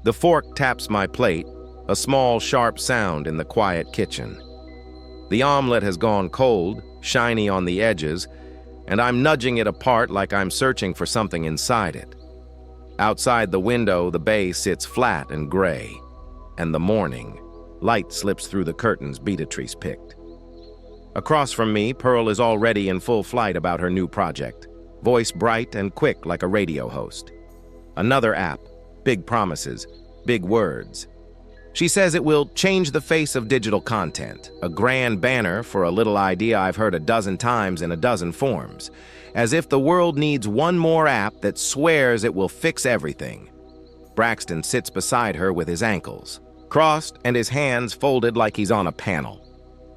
The fork taps my plate, a small, sharp sound in the quiet kitchen. The omelet has gone cold, shiny on the edges, and I'm nudging it apart like I'm searching for something inside it. Outside the window, the bay sits flat and gray, and the morning light slips through the curtains Beatrice picked. Across from me, Pearl is already in full flight about her new project, voice bright and quick like a radio host. Another app, big promises, big words. She says it will change the face of digital content, a grand banner for a little idea I've heard a dozen times in a dozen forms, as if the world needs one more app that swears it will fix everything. Braxton sits beside her with his ankles crossed and his hands folded like he's on a panel.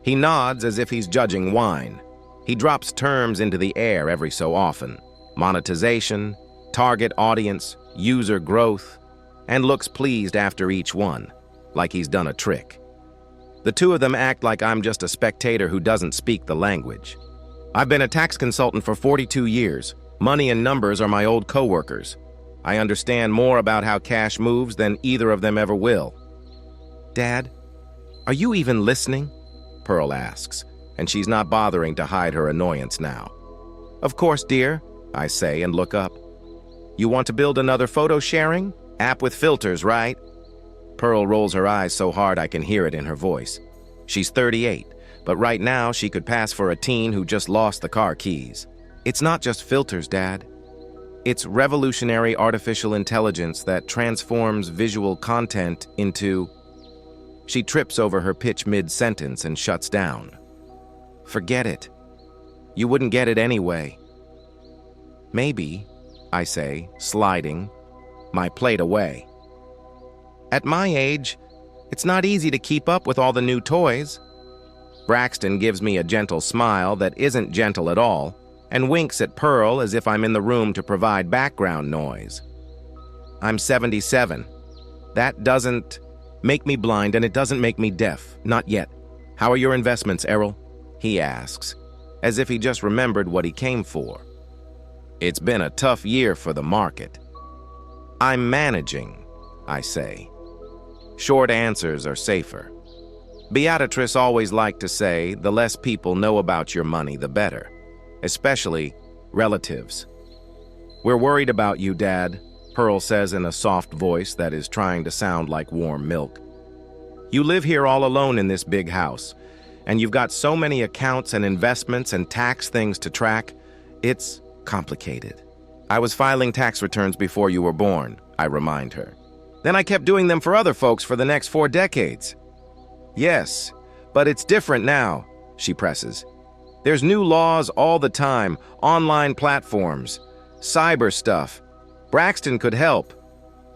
He nods as if he's judging wine. He drops terms into the air every so often. Monetization, target audience, user growth, and looks pleased after each one, like he's done a trick. The two of them act like I'm just a spectator who doesn't speak the language. I've been a tax consultant for 42 years. Money and numbers are my old coworkers. I understand more about how cash moves than either of them ever will. Dad, are you even listening? Pearl asks, and she's not bothering to hide her annoyance now. Of course, dear, I say and look up. You want to build another photo sharing app with filters, right? Pearl rolls her eyes so hard I can hear it in her voice. She's 38, but right now she could pass for a teen who just lost the car keys. It's not just filters, Dad. It's revolutionary artificial intelligence that transforms visual content into... She trips over her pitch mid-sentence and shuts down. Forget it. You wouldn't get it anyway. Maybe, I say, sliding my plate away. At my age, it's not easy to keep up with all the new toys. Braxton gives me a gentle smile that isn't gentle at all and winks at Pearl as if I'm in the room to provide background noise. I'm 77. That doesn't make me blind and it doesn't make me deaf. Not yet. How are your investments, Errol? He asks, as if he just remembered what he came for. It's been a tough year for the market. I'm managing, I say. Short answers are safer. Beatrice always liked to say, the less people know about your money, the better. Especially relatives. We're worried about you, Dad, Pearl says in a soft voice that is trying to sound like warm milk. You live here all alone in this big house, and you've got so many accounts and investments and tax things to track. It's complicated. I was filing tax returns before you were born, I remind her. Then I kept doing them for other folks for the next 4 decades. Yes, but it's different now, she presses. There's new laws all the time, online platforms, cyber stuff. Braxton could help.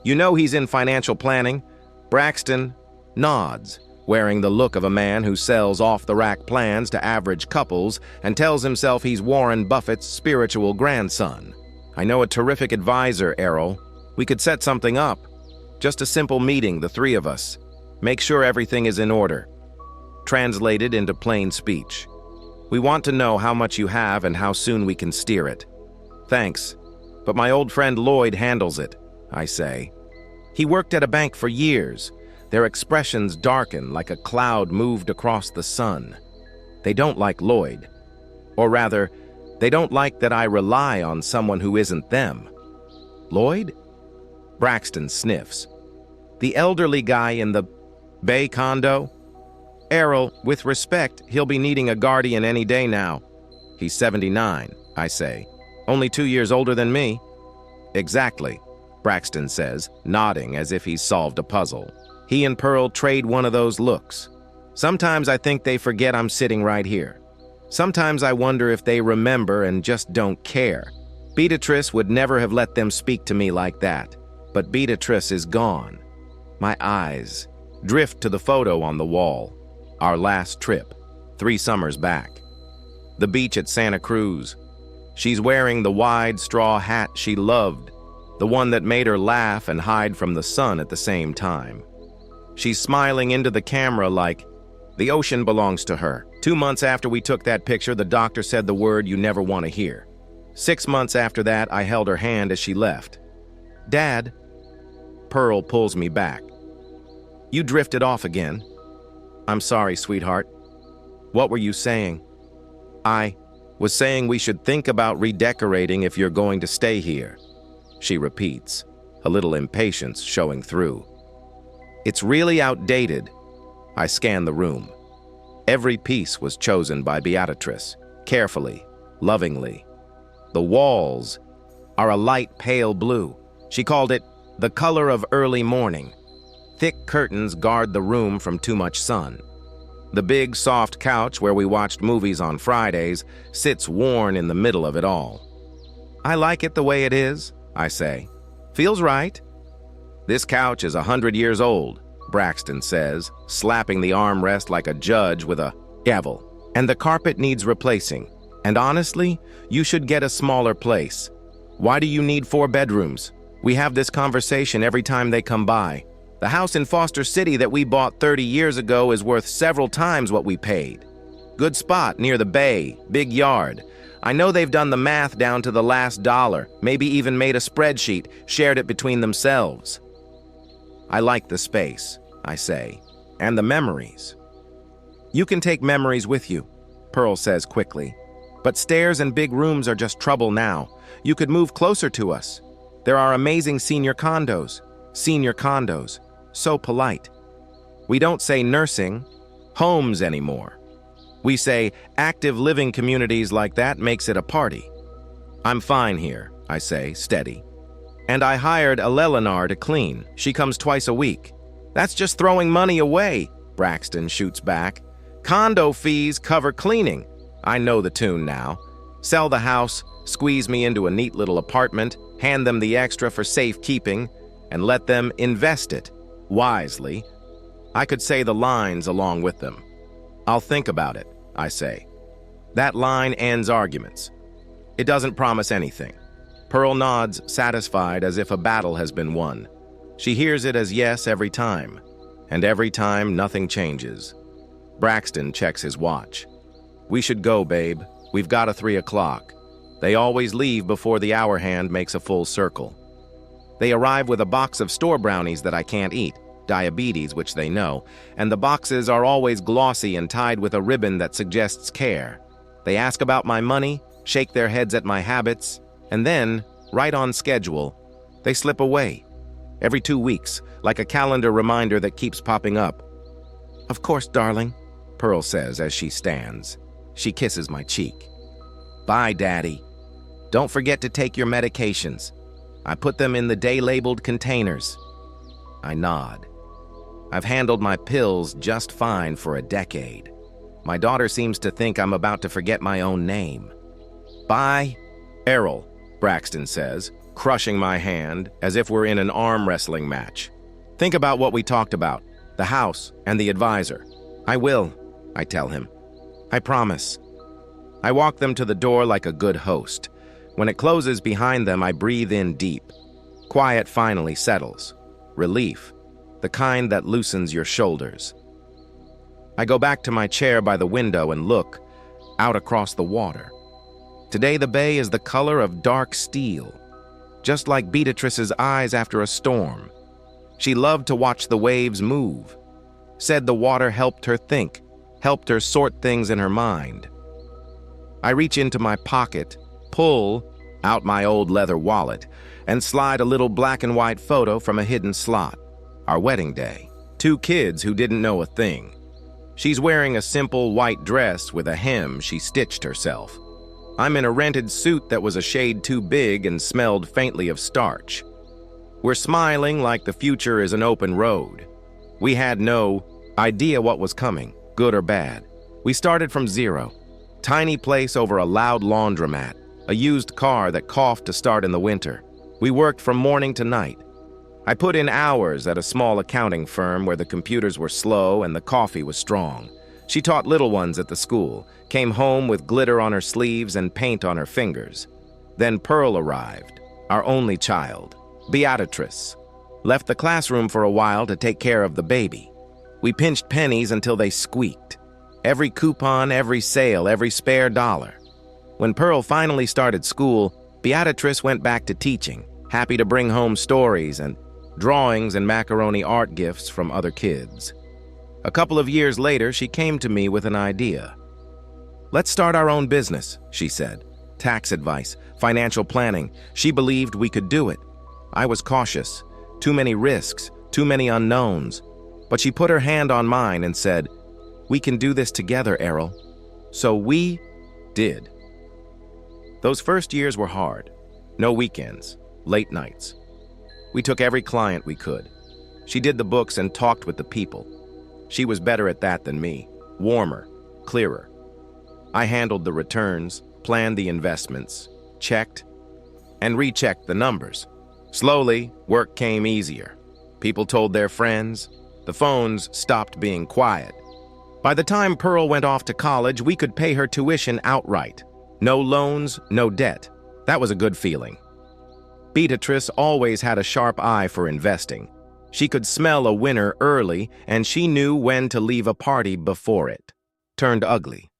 You know he's in financial planning. Braxton nods, wearing the look of a man who sells off-the-rack plans to average couples and tells himself he's Warren Buffett's spiritual grandson. I know a terrific advisor, Errol. We could set something up. Just a simple meeting, the three of us. Make sure everything is in order. Translated into plain speech. We want to know how much you have and how soon we can steer it. Thanks, but my old friend Lloyd handles it, I say. He worked at a bank for years. Their expressions darken like a cloud moved across the sun. They don't like Lloyd. Or rather, they don't like that I rely on someone who isn't them. Lloyd? Braxton sniffs. The elderly guy in the Bay condo? Errol, with respect, he'll be needing a guardian any day now. He's 79, I say. Only 2 years older than me. Exactly, Braxton says, nodding as if he's solved a puzzle. He and Pearl trade one of those looks. Sometimes I think they forget I'm sitting right here. Sometimes I wonder if they remember and just don't care. Beatrice would never have let them speak to me like that. But Beatrice is gone. My eyes drift to the photo on the wall. Our last trip, 3 summers back. The beach at Santa Cruz. She's wearing the wide straw hat she loved, the one that made her laugh and hide from the sun at the same time. She's smiling into the camera like, the ocean belongs to her. 2 months after we took that picture, the doctor said the word you never want to hear. 6 months after that, I held her hand as she left. Dad, Pearl pulls me back. You drifted off again. I'm sorry, sweetheart. What were you saying? I was saying we should think about redecorating if you're going to stay here, she repeats, a little impatience showing through. It's really outdated. I scan the room. Every piece was chosen by Beatrice, carefully, lovingly. The walls are a light pale blue. She called it the color of early morning. Thick curtains guard the room from too much sun. The big, soft couch where we watched movies on Fridays sits worn in the middle of it all. I like it the way it is, I say. Feels right. This couch is 100 years old, Braxton says, slapping the armrest like a judge with a gavel. And the carpet needs replacing. And honestly, you should get a smaller place. Why do you need 4 bedrooms? We have this conversation every time they come by. The house in Foster City that we bought 30 years ago is worth several times what we paid. Good spot near the bay, big yard. I know they've done the math down to the last dollar, maybe even made a spreadsheet, shared it between themselves. I like the space, I say, and the memories. You can take memories with you, Pearl says quickly. But stairs and big rooms are just trouble now. You could move closer to us. There are amazing senior condos. So polite. We don't say nursing, homes anymore. We say active living communities like that makes it a party. I'm fine here, I say, steady. And I hired Eleanor to clean. She comes twice a week. That's just throwing money away, Braxton shoots back. Condo fees cover cleaning. I know the tune now. Sell the house, squeeze me into a neat little apartment, hand them the extra for safekeeping, and let them invest it. Wisely. I could say the lines along with them. I'll think about it, I say. That line ends arguments. It doesn't promise anything. Pearl nods, satisfied as if a battle has been won. She hears it as yes every time, and every time nothing changes. Braxton checks his watch. We should go, babe. We've got a 3 o'clock. They always leave before the hour hand makes a full circle. They arrive with a box of store brownies that I can't eat, diabetes, which they know, and the boxes are always glossy and tied with a ribbon that suggests care. They ask about my money, shake their heads at my habits, and then, right on schedule, they slip away. Every 2 weeks, like a calendar reminder that keeps popping up. Of course, darling, Pearl says as she stands. She kisses my cheek. Bye, Daddy. Don't forget to take your medications. I put them in the day-labeled containers. I nod. I've handled my pills just fine for a decade. My daughter seems to think I'm about to forget my own name. Bye, Errol, Braxton says, crushing my hand as if we're in an arm wrestling match. Think about what we talked about, the house and the advisor. I will, I tell him. I promise. I walk them to the door like a good host. When it closes behind them, I breathe in deep. Quiet finally settles. Relief, the kind that loosens your shoulders. I go back to my chair by the window and look out across the water. Today the bay is the color of dark steel, just like Beatrice's eyes after a storm. She loved to watch the waves move. Said the water helped her think, helped her sort things in her mind. I reach into my pocket, pull out my old leather wallet, and slide a little black and white photo from a hidden slot. Our wedding day. 2 kids who didn't know a thing. She's wearing a simple white dress with a hem she stitched herself. I'm in a rented suit that was a shade too big and smelled faintly of starch. We're smiling like the future is an open road. We had no idea what was coming, good or bad. We started from zero. Tiny place over a loud laundromat, a used car that coughed to start in the winter. We worked from morning to night. I put in hours at a small accounting firm where the computers were slow and the coffee was strong. She taught little ones at the school, came home with glitter on her sleeves and paint on her fingers. Then Pearl arrived, our only child, Beatrice. Left the classroom for a while to take care of the baby. We pinched pennies until they squeaked. Every coupon, every sale, every spare dollar. When Pearl finally started school, Beatrice went back to teaching, happy to bring home stories and drawings and macaroni art gifts from other kids. A couple of years later, she came to me with an idea. "Let's start our own business," she said. Tax advice, financial planning. She believed we could do it. I was cautious. Too many risks, too many unknowns. But she put her hand on mine and said, "We can do this together, Errol." So we did. Those first years were hard. No weekends, late nights. We took every client we could. She did the books and talked with the people. She was better at that than me, warmer, clearer. I handled the returns, planned the investments, checked and rechecked the numbers. Slowly, work came easier. People told their friends. The phones stopped being quiet. By the time Pearl went off to college, we could pay her tuition outright. No loans, no debt. That was a good feeling. Beatrice always had a sharp eye for investing. She could smell a winner early, and she knew when to leave a party before it turned ugly.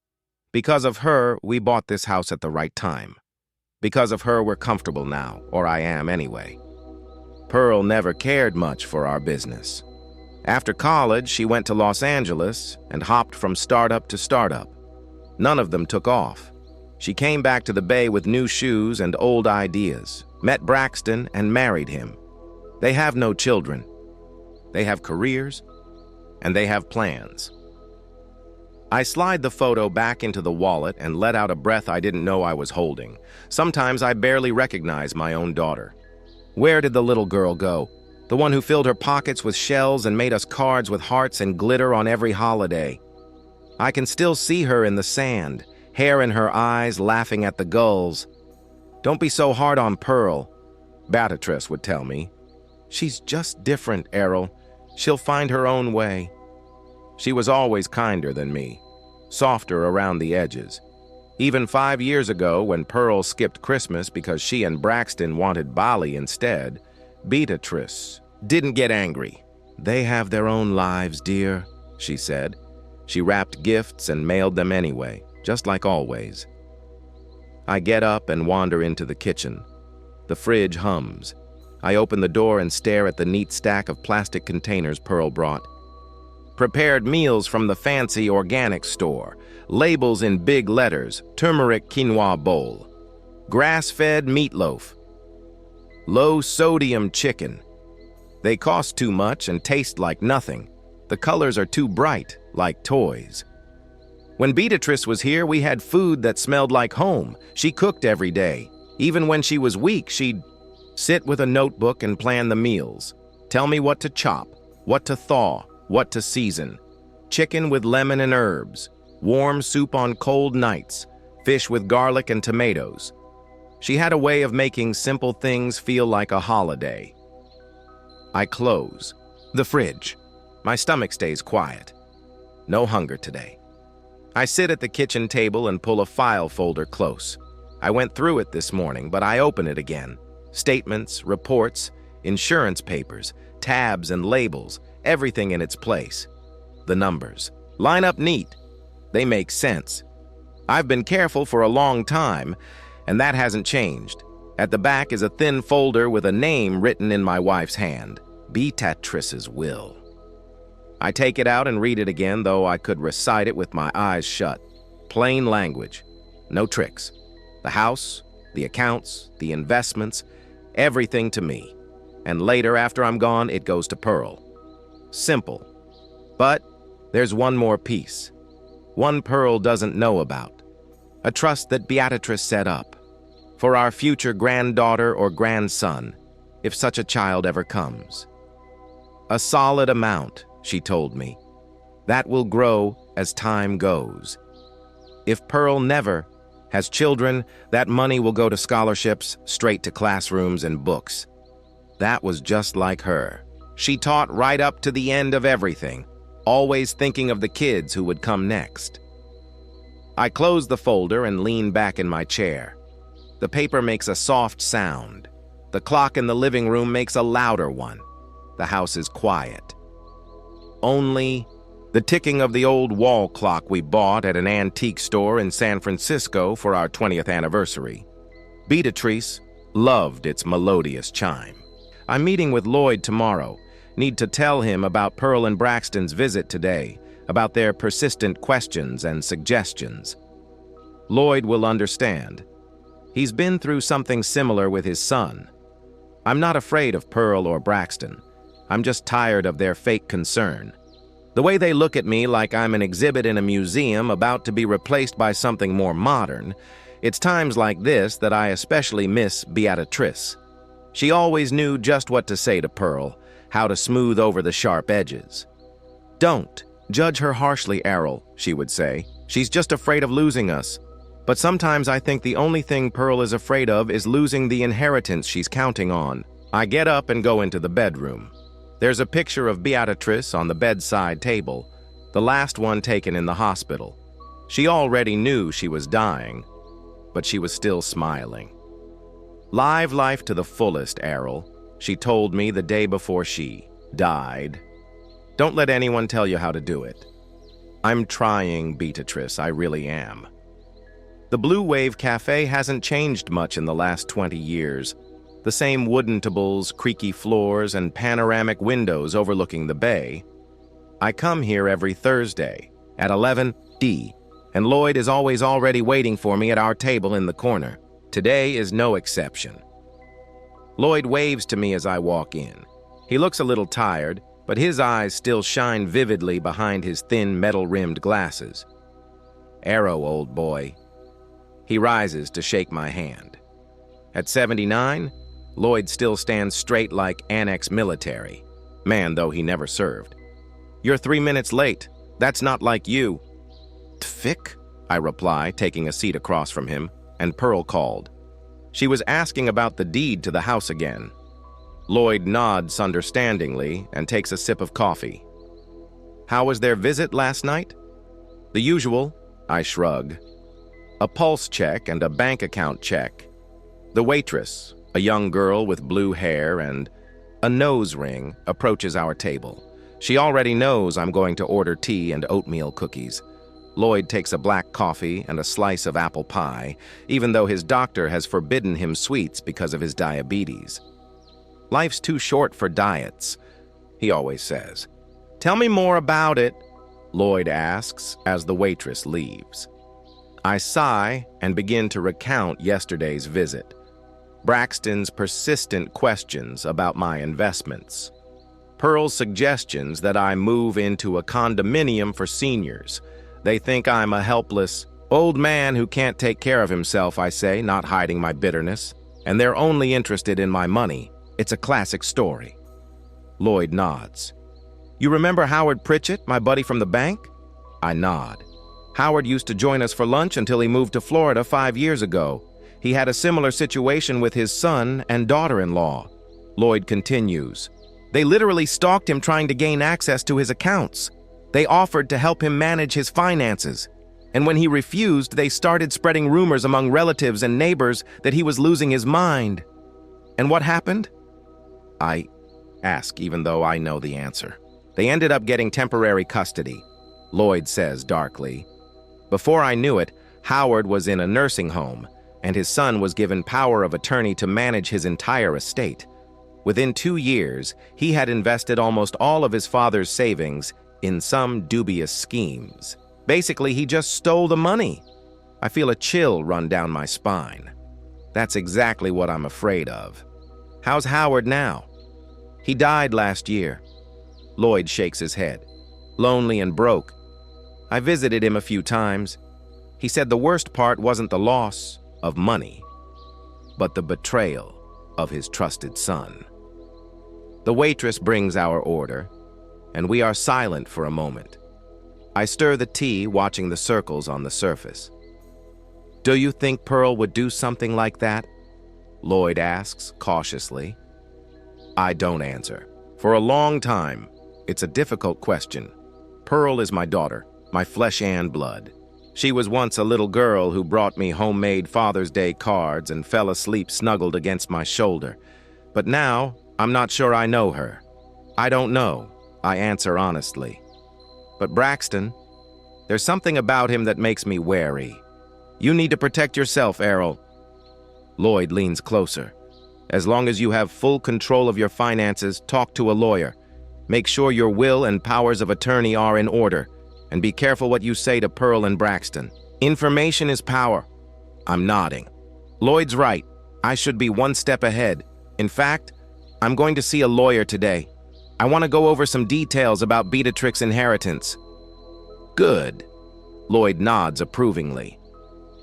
Because of her, we bought this house at the right time. Because of her, we're comfortable now, or I am anyway. Pearl never cared much for our business. After college, she went to Los Angeles and hopped from startup to startup. None of them took off. She came back to the Bay with new shoes and old ideas, met Braxton and married him. They have no children. They have careers, and they have plans. I slide the photo back into the wallet and let out a breath I didn't know I was holding. Sometimes I barely recognize my own daughter. Where did the little girl go? The one who filled her pockets with shells and made us cards with hearts and glitter on every holiday. I can still see her in the sand, hair in her eyes, laughing at the gulls. "Don't be so hard on Pearl," Beatrice would tell me. "She's just different, Errol. She'll find her own way." She was always kinder than me, softer around the edges. Even 5 years ago, when Pearl skipped Christmas because she and Braxton wanted Bali instead, Beatrice didn't get angry. "They have their own lives, dear," she said. She wrapped gifts and mailed them anyway, just like always. I get up and wander into the kitchen. The fridge hums. I open the door and stare at the neat stack of plastic containers Pearl brought. Prepared meals from the fancy organic store, labels in big letters, turmeric quinoa bowl, grass-fed meatloaf, low-sodium chicken. They cost too much and taste like nothing. The colors are too bright, like toys. When Beatrice was here, we had food that smelled like home. She cooked every day. Even when she was weak, she'd sit with a notebook and plan the meals. Tell me what to chop, what to thaw, what to season. Chicken with lemon and herbs, warm soup on cold nights, fish with garlic and tomatoes. She had a way of making simple things feel like a holiday. I close the fridge. My stomach stays quiet. No hunger today. I sit at the kitchen table and pull a file folder close. I went through it this morning, but I open it again. Statements, reports, insurance papers, tabs and labels, everything in its place. The numbers line up neat. They make sense. I've been careful for a long time, and that hasn't changed. At the back is a thin folder with a name written in my wife's hand, Beatrice's will. I take it out and read it again, though I could recite it with my eyes shut. Plain language, no tricks. The house, the accounts, the investments, everything to me. And later, after I'm gone, it goes to Pearl. Simple. But there's one more piece. One Pearl doesn't know about. A trust that Beatrice set up. For our future granddaughter or grandson, if such a child ever comes. A solid amount, she told me. That will grow as time goes. If Pearl never has children, that money will go to scholarships, straight to classrooms and books. That was just like her. She taught right up to the end of everything, always thinking of the kids who would come next. I close the folder and lean back in my chair. The paper makes a soft sound. The clock in the living room makes a louder one. The house is quiet. Only the ticking of the old wall clock we bought at an antique store in San Francisco for our 20th anniversary. Beatrice loved its melodious chime. I'm meeting with Lloyd tomorrow. Need to tell him about Pearl and Braxton's visit today, about their persistent questions and suggestions. Lloyd will understand. He's been through something similar with his son. I'm not afraid of Pearl or Braxton. I'm just tired of their fake concern. The way they look at me like I'm an exhibit in a museum about to be replaced by something more modern. It's times like this that I especially miss Beatrice. She always knew just what to say to Pearl, how to smooth over the sharp edges. "Don't judge her harshly, Errol," she would say. "She's just afraid of losing us." But sometimes I think the only thing Pearl is afraid of is losing the inheritance she's counting on. I get up and go into the bedroom. There's a picture of Beatrice on the bedside table, the last one taken in the hospital. She already knew she was dying, but she was still smiling. "Live life to the fullest, Errol," she told me the day before she died. "Don't let anyone tell you how to do it." I'm trying, Beatrice, I really am. The Blue Wave Cafe hasn't changed much in the last 20 years. The same wooden tables, creaky floors, and panoramic windows overlooking the bay. I come here every Thursday at 11 and Lloyd is always already waiting for me at our table in the corner. Today is no exception. Lloyd waves to me as I walk in. He looks a little tired, but his eyes still shine vividly behind his thin metal-rimmed glasses. "Arrow, old boy." He rises to shake my hand. At 79, Lloyd still stands straight like annex military. Man, though he never served. "You're 3 minutes late. That's not like you." "Tfick," I reply, taking a seat across from him, and Pearl called. She was asking about the deed to the house again. Lloyd nods understandingly and takes a sip of coffee. "How was their visit last night?" "The usual," I shrug. "A pulse check and a bank account check. The waitress, a young girl with blue hair and a nose ring, approaches our table. She already knows I'm going to order tea and oatmeal cookies. Lloyd takes a black coffee and a slice of apple pie, even though his doctor has forbidden him sweets because of his diabetes. "Life's too short for diets," he always says. "Tell me more about it," Lloyd asks as the waitress leaves. I sigh and begin to recount yesterday's visit. Braxton's persistent questions about my investments. Pearl's suggestions that I move into a condominium for seniors. They think I'm a helpless old man who can't take care of himself, I say, not hiding my bitterness. And they're only interested in my money. It's a classic story. Lloyd nods. "You remember Howard Pritchett, my buddy from the bank?" I nod. "Howard used to join us for lunch until he moved to Florida 5 years ago. He had a similar situation with his son and daughter-in-law." Lloyd continues. "They literally stalked him trying to gain access to his accounts. They offered to help him manage his finances. And when he refused, they started spreading rumors among relatives and neighbors that he was losing his mind." "And what happened?" I ask, even though I know the answer. "They ended up getting temporary custody," Lloyd says darkly. "Before I knew it, Howard was in a nursing home, and his son was given power of attorney to manage his entire estate. Within 2 years, he had invested almost all of his father's savings in some dubious schemes. Basically, he just stole the money. I feel a chill run down my spine. That's exactly what I'm afraid of. How's Howard now?" "He died last year." Lloyd shakes his head. "Lonely and broke. I visited him a few times. He said the worst part wasn't the loss of money, but the betrayal of his trusted son." The waitress brings our order, and we are silent for a moment. I stir the tea, watching the circles on the surface. "Do you think Pearl would do something like that?" Lloyd asks cautiously. I don't answer. For a long time, it's a difficult question. Pearl is my daughter, my flesh and blood. She was once a little girl who brought me homemade Father's Day cards and fell asleep snuggled against my shoulder. But now, I'm not sure I know her. I don't know, I answer honestly. But Braxton, there's something about him that makes me wary. You need to protect yourself, Errol. Lloyd leans closer. As long as you have full control of your finances, talk to a lawyer. Make sure your will and powers of attorney are in order, and be careful what you say to Pearl and Braxton. Information is power. I'm nodding. Lloyd's right. I should be one step ahead. In fact, I'm going to see a lawyer today. I want to go over some details about Beatrix's inheritance. Good. Lloyd nods approvingly.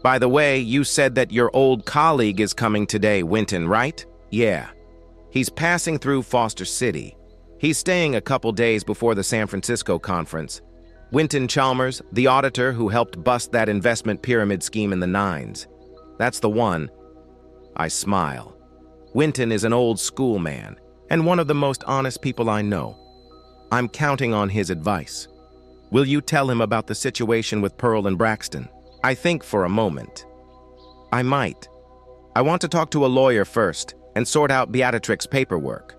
By the way, you said that your old colleague is coming today, Winton, right? Yeah. He's passing through Foster City. He's staying a couple days before the San Francisco conference. Winton Chalmers, the auditor who helped bust that investment pyramid scheme in the 90s. That's the one. I smile. Winton is an old school man, and one of the most honest people I know. I'm counting on his advice. Will you tell him about the situation with Pearl and Braxton? I think for a moment. I might. I want to talk to a lawyer first and sort out Beatrix's paperwork.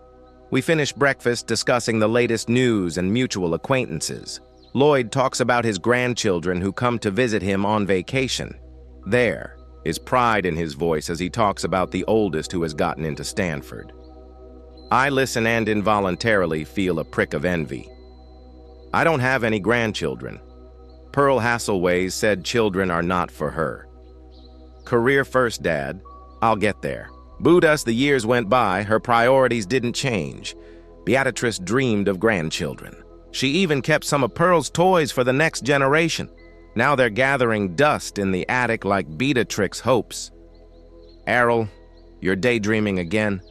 We finish breakfast discussing the latest news and mutual acquaintances. Lloyd talks about his grandchildren who come to visit him on vacation. There is pride in his voice as he talks about the oldest who has gotten into Stanford. I listen and involuntarily feel a prick of envy. I don't have any grandchildren. Pearl Hasselways said children are not for her. Career first, Dad. I'll get there. But as the years went by, her priorities didn't change. Beatrix dreamed of grandchildren. She even kept some of Pearl's toys for the next generation. Now they're gathering dust in the attic like Beatrix's hopes. Errol, you're daydreaming again?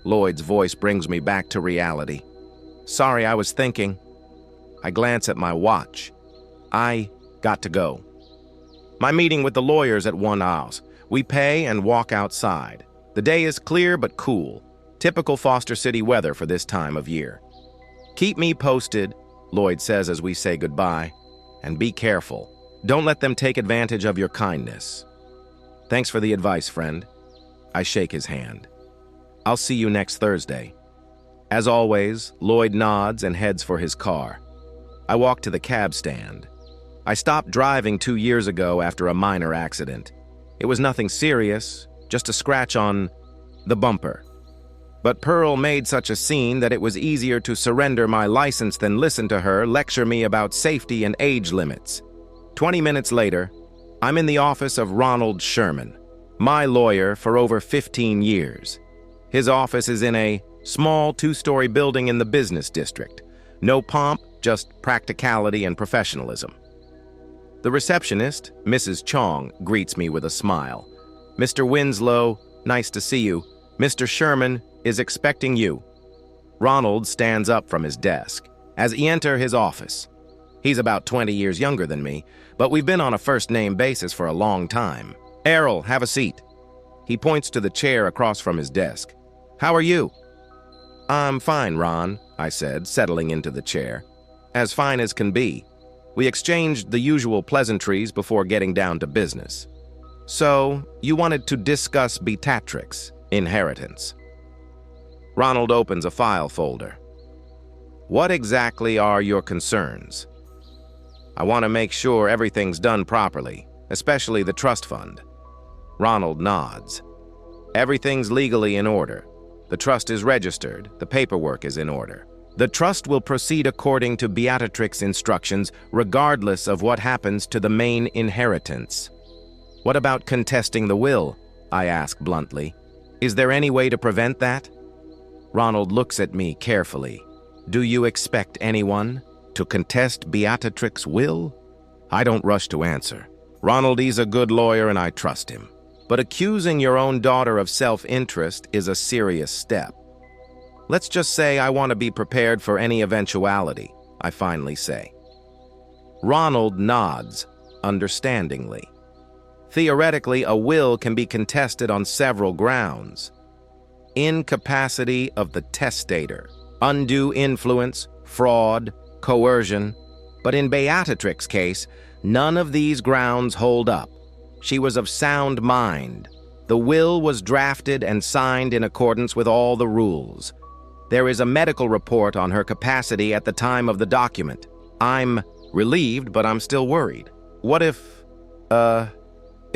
Lloyd's voice brings me back to reality. Sorry, I was thinking. I glance at my watch. I got to go. My meeting with the lawyers at 1 hour. We pay and walk outside. The day is clear but cool. Typical Foster City weather for this time of year. Keep me posted, Lloyd says as we say goodbye. And be careful. Don't let them take advantage of your kindness. Thanks for the advice, friend. I shake his hand. I'll see you next Thursday. As always, Lloyd nods and heads for his car. I walk to the cab stand. I stopped driving 2 years ago after a minor accident. It was nothing serious, just a scratch on the bumper. But Pearl made such a scene that it was easier to surrender my license than listen to her lecture me about safety and age limits. 20 minutes later, I'm in the office of Ronald Sherman, my lawyer for over 15 years. His office is in a small 2-story building in the business district. No pomp, just practicality and professionalism. The receptionist, Mrs. Chong, greets me with a smile. Mr. Winslow, nice to see you. Mr. Sherman is expecting you. Ronald stands up from his desk as he enters his office. He's about 20 years younger than me, but we've been on a first-name basis for a long time. Errol, have a seat. He points to the chair across from his desk. How are you? I'm fine, Ron, I said, settling into the chair. As fine as can be. We exchanged the usual pleasantries before getting down to business. So, you wanted to discuss Beatrix's inheritance. Ronald opens a file folder. What exactly are your concerns? I want to make sure everything's done properly, especially the trust fund. Ronald nods. Everything's legally in order. The trust is registered. The paperwork is in order. The trust will proceed according to Beatrix's instructions, regardless of what happens to the main inheritance. What about contesting the will? I ask bluntly. Is there any way to prevent that? Ronald looks at me carefully. Do you expect anyone to contest Beatrix's will? I don't rush to answer. Ronald is a good lawyer and I trust him. But accusing your own daughter of self-interest is a serious step. Let's just say I want to be prepared for any eventuality, I finally say. Ronald nods, understandingly. Theoretically, a will can be contested on several grounds. Incapacity of the testator, undue influence, fraud, coercion. But in Beatrix's case, none of these grounds hold up. She was of sound mind. The will was drafted and signed in accordance with all the rules. There is a medical report on her capacity at the time of the document. I'm relieved, but I'm still worried. What if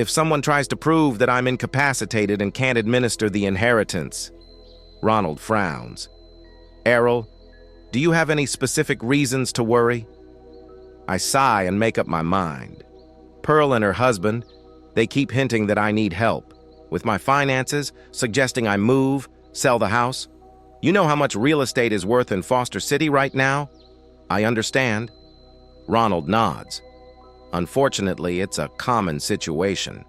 if someone tries to prove that I'm incapacitated and can't administer the inheritance. Ronald frowns. Errol, do you have any specific reasons to worry? I sigh and make up my mind. Pearl and her husband, they keep hinting that I need help. With my finances, suggesting I move, sell the house. You know how much real estate is worth in Foster City right now? I understand. Ronald nods. Unfortunately, it's a common situation.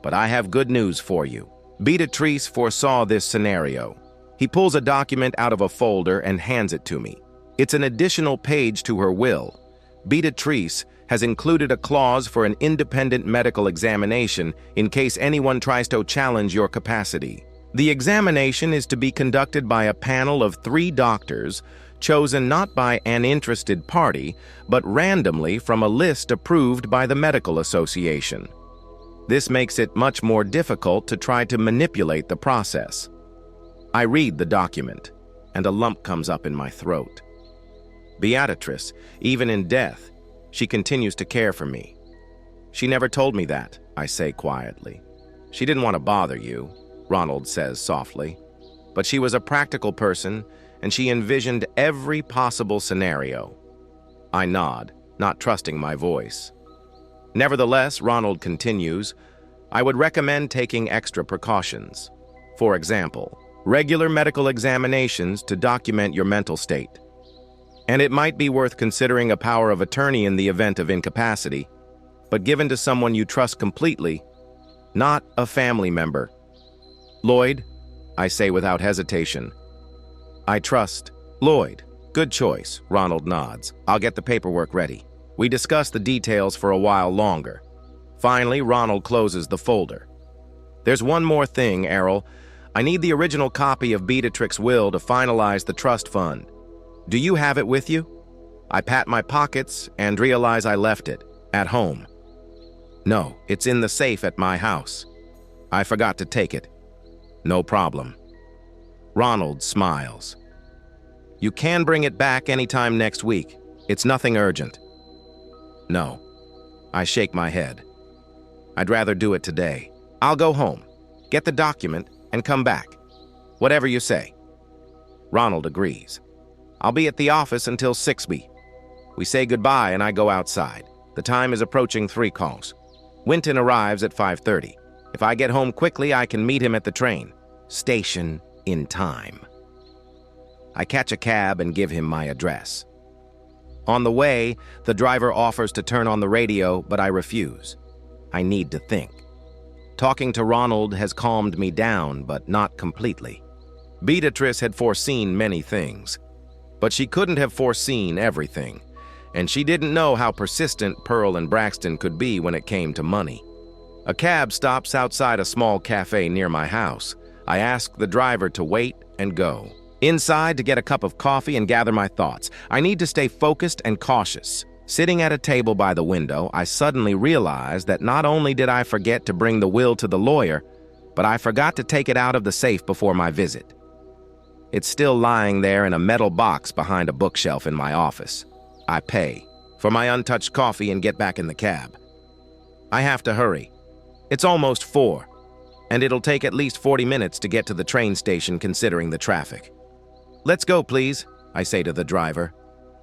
But I have good news for you. Beatrice foresaw this scenario. He pulls a document out of a folder and hands it to me. It's an additional page to her will. Beatrice has included a clause for an independent medical examination in case anyone tries to challenge your capacity. The examination is to be conducted by a panel of 3 doctors, chosen not by an interested party, but randomly from a list approved by the Medical Association. This makes it much more difficult to try to manipulate the process. I read the document, and a lump comes up in my throat. Beatrice, even in death, she continues to care for me. She never told me that, I say quietly. She didn't want to bother you, Ronald says softly. But she was a practical person, and she envisioned every possible scenario. I nod, not trusting my voice. Nevertheless, Ronald continues, I would recommend taking extra precautions. For example, regular medical examinations to document your mental state. And it might be worth considering a power of attorney in the event of incapacity, but given to someone you trust completely, not a family member. Lloyd, I say without hesitation. I trust. Lloyd. Good choice, Ronald nods. I'll get the paperwork ready. We discuss the details for a while longer. Finally, Ronald closes the folder. There's one more thing, Errol. I need the original copy of Beatrix's will to finalize the trust fund. Do you have it with you? I pat my pockets and realize I left it at home. No, it's in the safe at my house. I forgot to take it. No problem. Ronald smiles. You can bring it back anytime next week. It's nothing urgent. No. I shake my head. I'd rather do it today. I'll go home, get the document, and come back. Whatever you say. Ronald agrees. I'll be at the office until 6:00. We say goodbye and I go outside. The time is approaching 3 calls. Winton arrives at 5:30. If I get home quickly, I can meet him at the train station in time. I catch a cab and give him my address. On the way, the driver offers to turn on the radio, but I refuse. I need to think. Talking to Ronald has calmed me down, but not completely. Beatrice had foreseen many things, but she couldn't have foreseen everything, and she didn't know how persistent Pearl and Braxton could be when it came to money. A cab stops outside a small cafe near my house. I ask the driver to wait and go. Inside to get a cup of coffee and gather my thoughts. I need to stay focused and cautious. Sitting at a table by the window, I suddenly realized that not only did I forget to bring the will to the lawyer, but I forgot to take it out of the safe before my visit. It's still lying there in a metal box behind a bookshelf in my office. I pay for my untouched coffee and get back in the cab. I have to hurry. It's almost 4, and it'll take at least 40 minutes to get to the train station considering the traffic. Let's go, please, I say to the driver.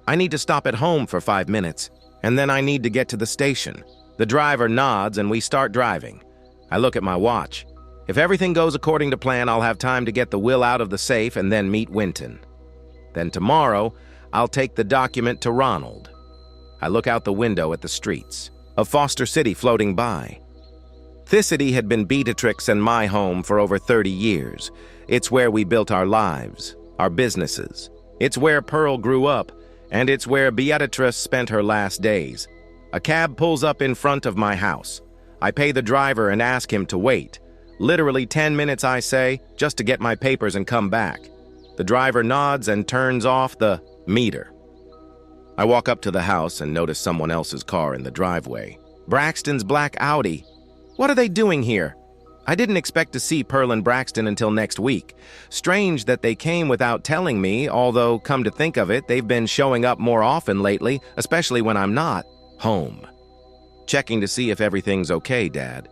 I need to stop at home for 5 minutes, and then I need to get to the station. The driver nods and we start driving. I look at my watch. If everything goes according to plan, I'll have time to get the will out of the safe and then meet Winton. Then tomorrow, I'll take the document to Ronald. I look out the window at the streets of Foster City floating by. This city had been Beatrix and my home for over 30 years. It's where we built our lives, our businesses. It's where Pearl grew up, and it's where Beatrice spent her last days. A cab pulls up in front of my house. I pay the driver and ask him to wait. Literally 10 minutes, I say, just to get my papers and come back. The driver nods and turns off the meter. I walk up to the house and notice someone else's car in the driveway. Braxton's black Audi. What are they doing here? I didn't expect to see Pearl and Braxton until next week. Strange that they came without telling me, although, come to think of it, they've been showing up more often lately, especially when I'm not home. Checking to see if everything's okay, Dad.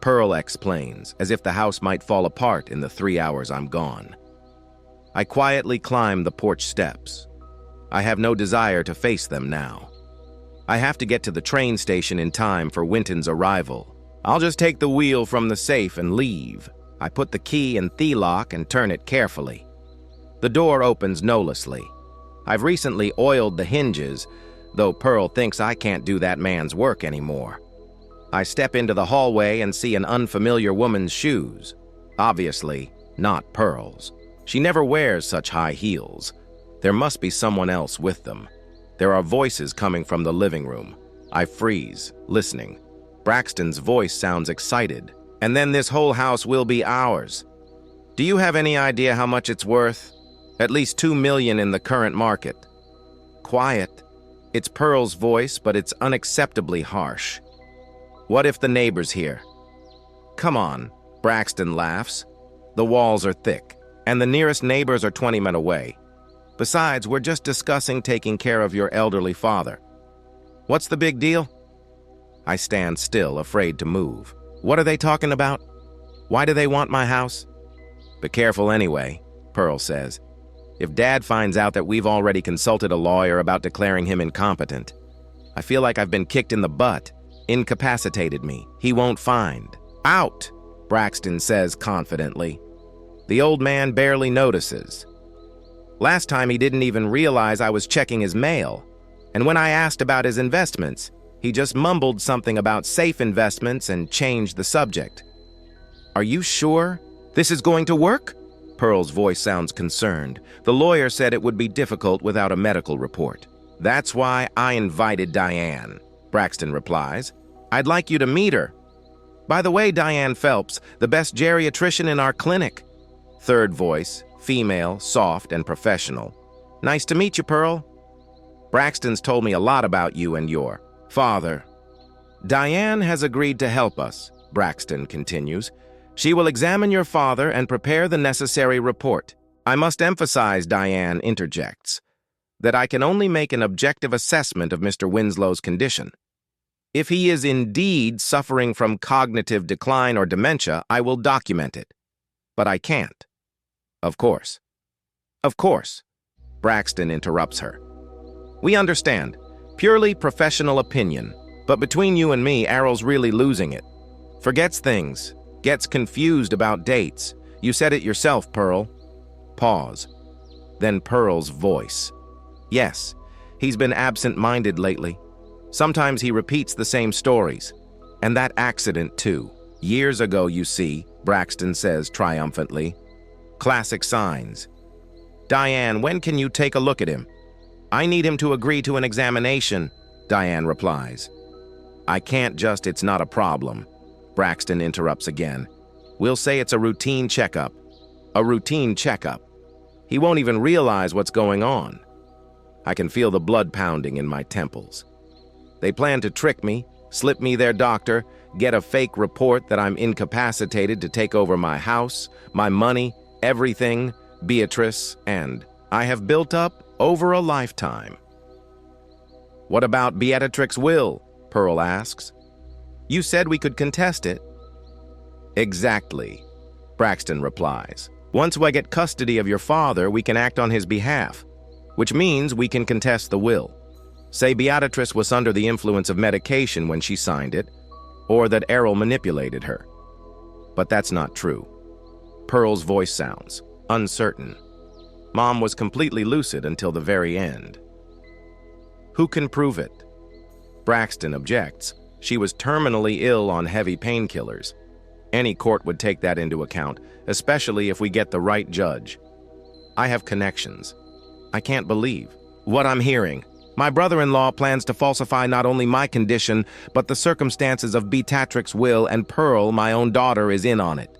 Pearl explains, as if the house might fall apart in the 3 hours I'm gone. I quietly climb the porch steps. I have no desire to face them now. I have to get to the train station in time for Winton's arrival. I'll just take the wheel from the safe and leave. I put the key in the lock and turn it carefully. The door opens noiselessly. I've recently oiled the hinges, though Pearl thinks I can't do that man's work anymore. I step into the hallway and see an unfamiliar woman's shoes. Obviously, not Pearl's. She never wears such high heels. There must be someone else with them. There are voices coming from the living room. I freeze, listening. Braxton's voice sounds excited. And then this whole house will be ours. Do you have any idea how much it's worth? At least $2 million in the current market. Quiet. It's Pearl's voice, but it's unacceptably harsh. What if the neighbor's here? Come on, Braxton laughs. The walls are thick, and the nearest neighbors are 20 men away. Besides, we're just discussing taking care of your elderly father. What's the big deal? I stand still, afraid to move. What are they talking about? Why do they want my house? Be careful anyway, Pearl says. If Dad finds out that we've already consulted a lawyer about declaring him incompetent, I feel like I've been kicked in the butt, incapacitated me. He won't find. Out, Braxton says confidently. The old man barely notices. Last time he didn't even realize I was checking his mail, and when I asked about his investments, he just mumbled something about safe investments and changed the subject. Are you sure this is going to work? Pearl's voice sounds concerned. The lawyer said it would be difficult without a medical report. That's why I invited Diane, Braxton replies. I'd like you to meet her. By the way, Diane Phelps, the best geriatrician in our clinic. Third voice, female, soft, and professional. Nice to meet you, Pearl. Braxton's told me a lot about you and your father. Diane has agreed to help us, Braxton continues. She will examine your father and prepare the necessary report. I must emphasize, Diane interjects, that I can only make an objective assessment of Mr. Winslow's condition. If he is indeed suffering from cognitive decline or dementia, I will document it. But I can't. Of course. Of course. Braxton interrupts her. We understand. Purely professional opinion. But between you and me, Errol's really losing it. Forgets things. Gets confused about dates. You said it yourself, Pearl. Pause. Then Pearl's voice. Yes, he's been absent-minded lately. Sometimes he repeats the same stories. And that accident, too. Years ago, you see, Braxton says triumphantly. Classic signs. Diane, when can you take a look at him? I need him to agree to an examination, Diane replies. I can't just, it's not a problem. Braxton interrupts again. We'll say it's a routine checkup. A routine checkup. He won't even realize what's going on. I can feel the blood pounding in my temples. They plan to trick me, slip me their doctor, get a fake report that I'm incapacitated to take over my house, my money, everything, Beatrice, and I have built up over a lifetime. What about Beatrix's will? Pearl asks. You said we could contest it. Exactly, Braxton replies. Once I get custody of your father, we can act on his behalf, which means we can contest the will. Say Beatrice was under the influence of medication when she signed it, or that Errol manipulated her. But that's not true. Pearl's voice sounds uncertain. Mom was completely lucid until the very end. Who can prove it? Braxton objects. She was terminally ill on heavy painkillers. Any court would take that into account, especially if we get the right judge. I have connections. I can't believe what I'm hearing. My brother-in-law plans to falsify not only my condition, but the circumstances of Beatrix's will, and Pearl, my own daughter, is in on it.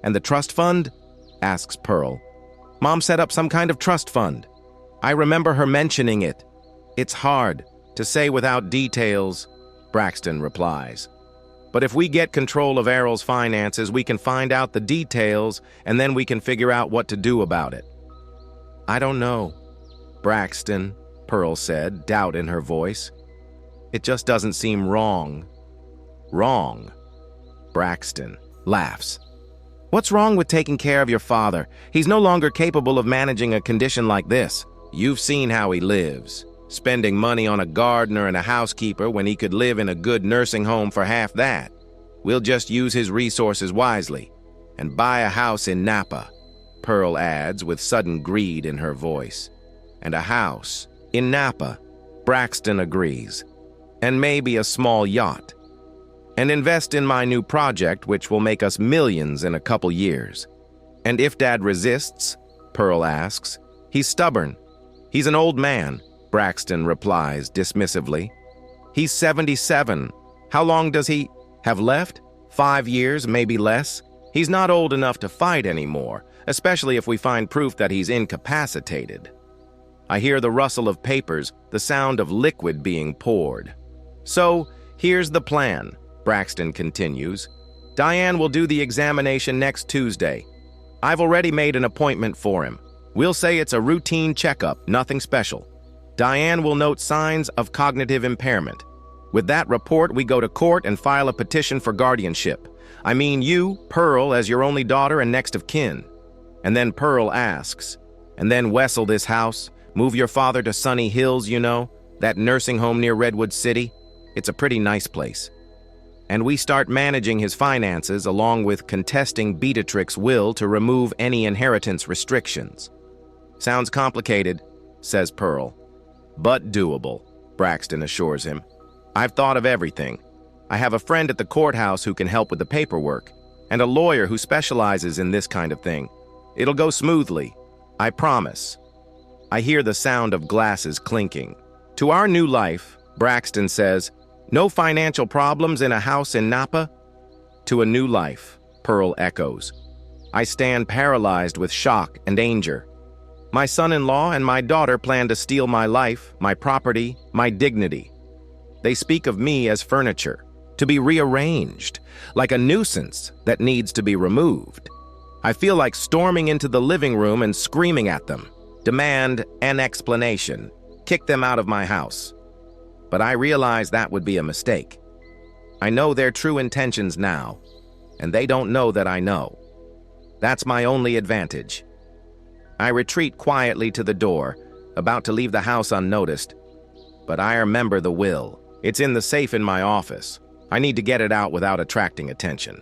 And the trust fund? Asks Pearl. Mom set up some kind of trust fund. I remember her mentioning it. It's hard to say without details, Braxton replies. But if we get control of Errol's finances, we can find out the details, and then we can figure out what to do about it. I don't know, Braxton, Pearl said, doubt in her voice. It just doesn't seem wrong. Wrong. Braxton laughs. What's wrong with taking care of your father? He's no longer capable of managing a condition like this. You've seen how he lives, spending money on a gardener and a housekeeper when he could live in a good nursing home for half that. We'll just use his resources wisely and buy a house in Napa, Pearl adds with sudden greed in her voice. And a house in Napa, Braxton agrees. And maybe a small yacht. And invest in my new project, which will make us millions in a couple years. And if Dad resists, Pearl asks, he's stubborn. He's an old man, Braxton replies dismissively. He's 77. How long does he have left? 5 years, maybe less? He's not old enough to fight anymore, especially if we find proof that he's incapacitated. I hear the rustle of papers, the sound of liquid being poured. So, here's the plan, Braxton continues. Diane will do the examination next Tuesday. I've already made an appointment for him. We'll say it's a routine checkup, nothing special. Diane will note signs of cognitive impairment. With that report, we go to court and file a petition for guardianship. I mean you, Pearl, as your only daughter and next of kin. And then Pearl asks, and then Wessel this house, move your father to Sunny Hills, you know, that nursing home near Redwood City. It's a pretty nice place. And we start managing his finances along with contesting Beatrix's will to remove any inheritance restrictions. Sounds complicated, says Pearl. But doable, Braxton assures him. I've thought of everything. I have a friend at the courthouse who can help with the paperwork, and a lawyer who specializes in this kind of thing. It'll go smoothly, I promise. I hear the sound of glasses clinking. To our new life, Braxton says, no financial problems in a house in Napa? To a new life, Pearl echoes. I stand paralyzed with shock and anger. My son-in-law and my daughter plan to steal my life, my property, my dignity. They speak of me as furniture, to be rearranged, like a nuisance that needs to be removed. I feel like storming into the living room and screaming at them, demand an explanation, kick them out of my house. But I realize that would be a mistake. I know their true intentions now, and they don't know that I know. That's my only advantage. I retreat quietly to the door, about to leave the house unnoticed. But I remember the will. It's in the safe in my office. I need to get it out without attracting attention.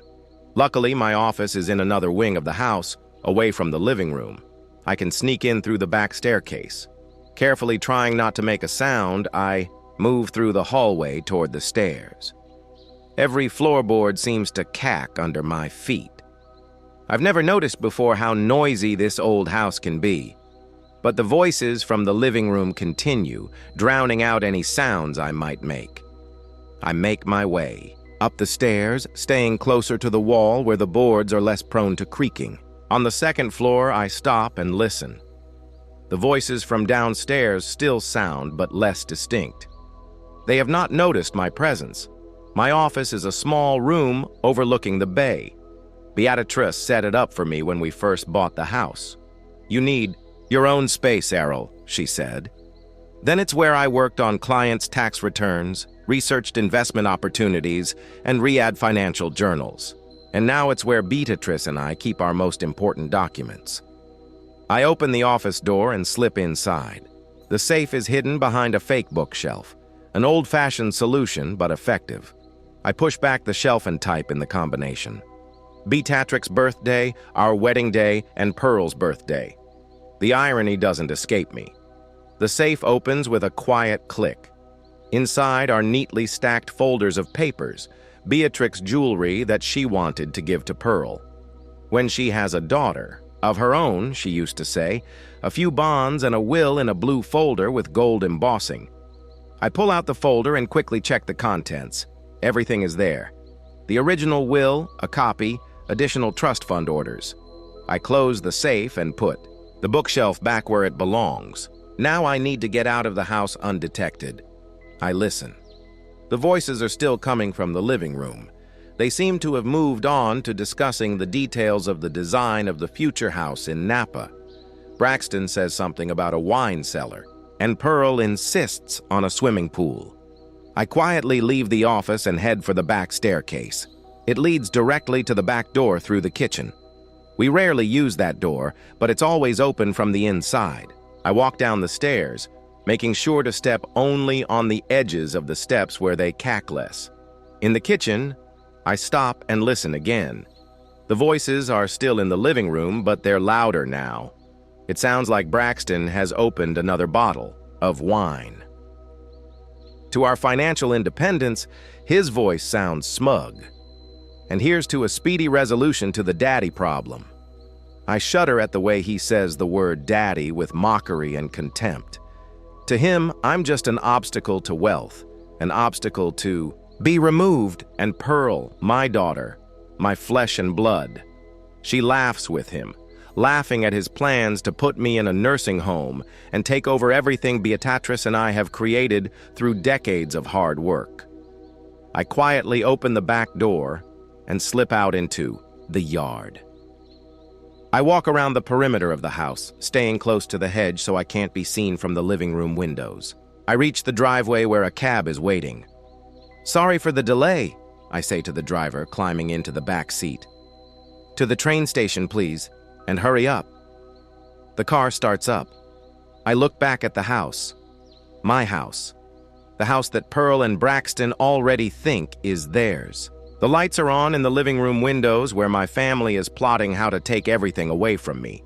Luckily, my office is in another wing of the house, away from the living room. I can sneak in through the back staircase. Carefully trying not to make a sound, I move through the hallway toward the stairs. Every floorboard seems to cack under my feet. I've never noticed before how noisy this old house can be, but the voices from the living room continue, drowning out any sounds I might make. I make my way up the stairs, staying closer to the wall where the boards are less prone to creaking. On the second floor, I stop and listen. The voices from downstairs still sound, but less distinct. They have not noticed my presence. My office is a small room overlooking the bay. Beatrice set it up for me when we first bought the house. You need your own space, Errol, she said. Then it's where I worked on clients' tax returns, researched investment opportunities, and read financial journals. And now it's where Beatrice and I keep our most important documents. I open the office door and slip inside. The safe is hidden behind a fake bookshelf. An old-fashioned solution, but effective. I push back the shelf and type in the combination. Beatrix's birthday, our wedding day, and Pearl's birthday. The irony doesn't escape me. The safe opens with a quiet click. Inside are neatly stacked folders of papers, Beatrix's jewelry that she wanted to give to Pearl. When she has a daughter, of her own, she used to say, a few bonds and a will in a blue folder with gold embossing. I pull out the folder and quickly check the contents. Everything is there. The original will, a copy, additional trust fund orders. I close the safe and put the bookshelf back where it belongs. Now I need to get out of the house undetected. I listen. The voices are still coming from the living room. They seem to have moved on to discussing the details of the design of the future house in Napa. Braxton says something about a wine cellar, and Pearl insists on a swimming pool. I quietly leave the office and head for the back staircase. It leads directly to the back door through the kitchen. We rarely use that door, but it's always open from the inside. I walk down the stairs, making sure to step only on the edges of the steps where they cack less. In the kitchen, I stop and listen again. The voices are still in the living room, but they're louder now. It sounds like Braxton has opened another bottle of wine. To our financial independence, his voice sounds smug. And here's to a speedy resolution to the daddy problem. I shudder at the way he says the word daddy with mockery and contempt. To him, I'm just an obstacle to wealth, an obstacle to be removed, and Pearl, my daughter, my flesh and blood. She laughs with him, laughing at his plans to put me in a nursing home and take over everything Beatrice and I have created through decades of hard work. I quietly open the back door and slip out into the yard. I walk around the perimeter of the house, staying close to the hedge so I can't be seen from the living room windows. I reach the driveway where a cab is waiting. "Sorry for the delay," I say to the driver, climbing into the back seat. "To the train station, please, and hurry up." The car starts up. I look back at the house. My house. The house that Pearl and Braxton already think is theirs. The lights are on in the living room windows where my family is plotting how to take everything away from me.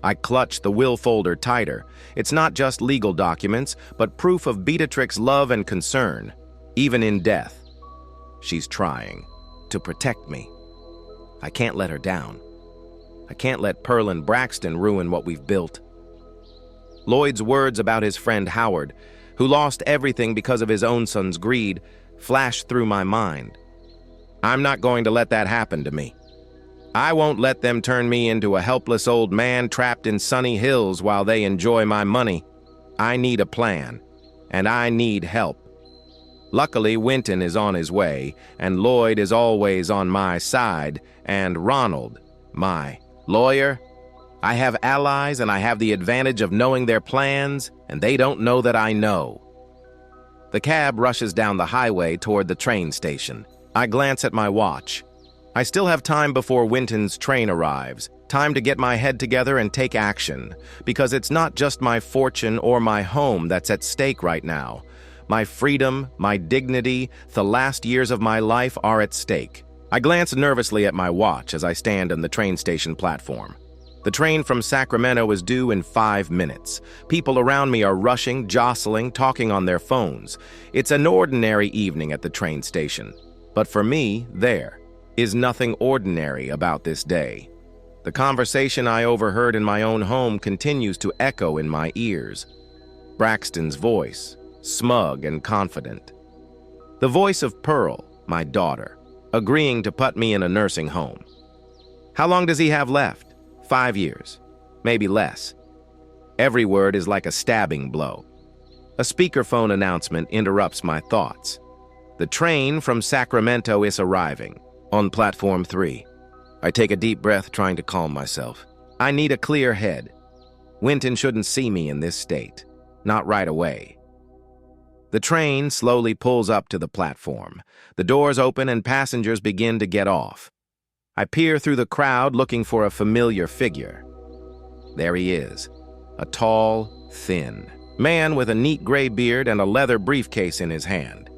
I clutch the will folder tighter. It's not just legal documents, but proof of Beatrix's love and concern, even in death. She's trying to protect me. I can't let her down. I can't let Pearl and Braxton ruin what we've built. Lloyd's words about his friend Howard, who lost everything because of his own son's greed, flashed through my mind. I'm not going to let that happen to me. I won't let them turn me into a helpless old man trapped in sunny hills while they enjoy my money. I need a plan, and I need help. Luckily, Winton is on his way, and Lloyd is always on my side, and Ronald, my lawyer. I have allies, and I have the advantage of knowing their plans, and they don't know that I know. The cab rushes down the highway toward the train station. I glance at my watch. I still have time before Winton's train arrives, time to get my head together and take action, because it's not just my fortune or my home that's at stake right now. My freedom, my dignity, the last years of my life are at stake. I glance nervously at my watch as I stand on the train station platform. The train from Sacramento is due in 5 minutes. People around me are rushing, jostling, talking on their phones. It's an ordinary evening at the train station. But for me, there is nothing ordinary about this day. The conversation I overheard in my own home continues to echo in my ears. Braxton's voice, smug and confident. The voice of Pearl, my daughter, agreeing to put me in a nursing home. How long does he have left? 5 years, maybe less. Every word is like a stabbing blow. A speakerphone announcement interrupts my thoughts. The train from Sacramento is arriving, on platform 3. I take a deep breath, trying to calm myself. I need a clear head. Winton shouldn't see me in this state, not right away. The train slowly pulls up to the platform. The doors open and passengers begin to get off. I peer through the crowd looking for a familiar figure. There he is, a tall, thin man with a neat gray beard and a leather briefcase in his hand.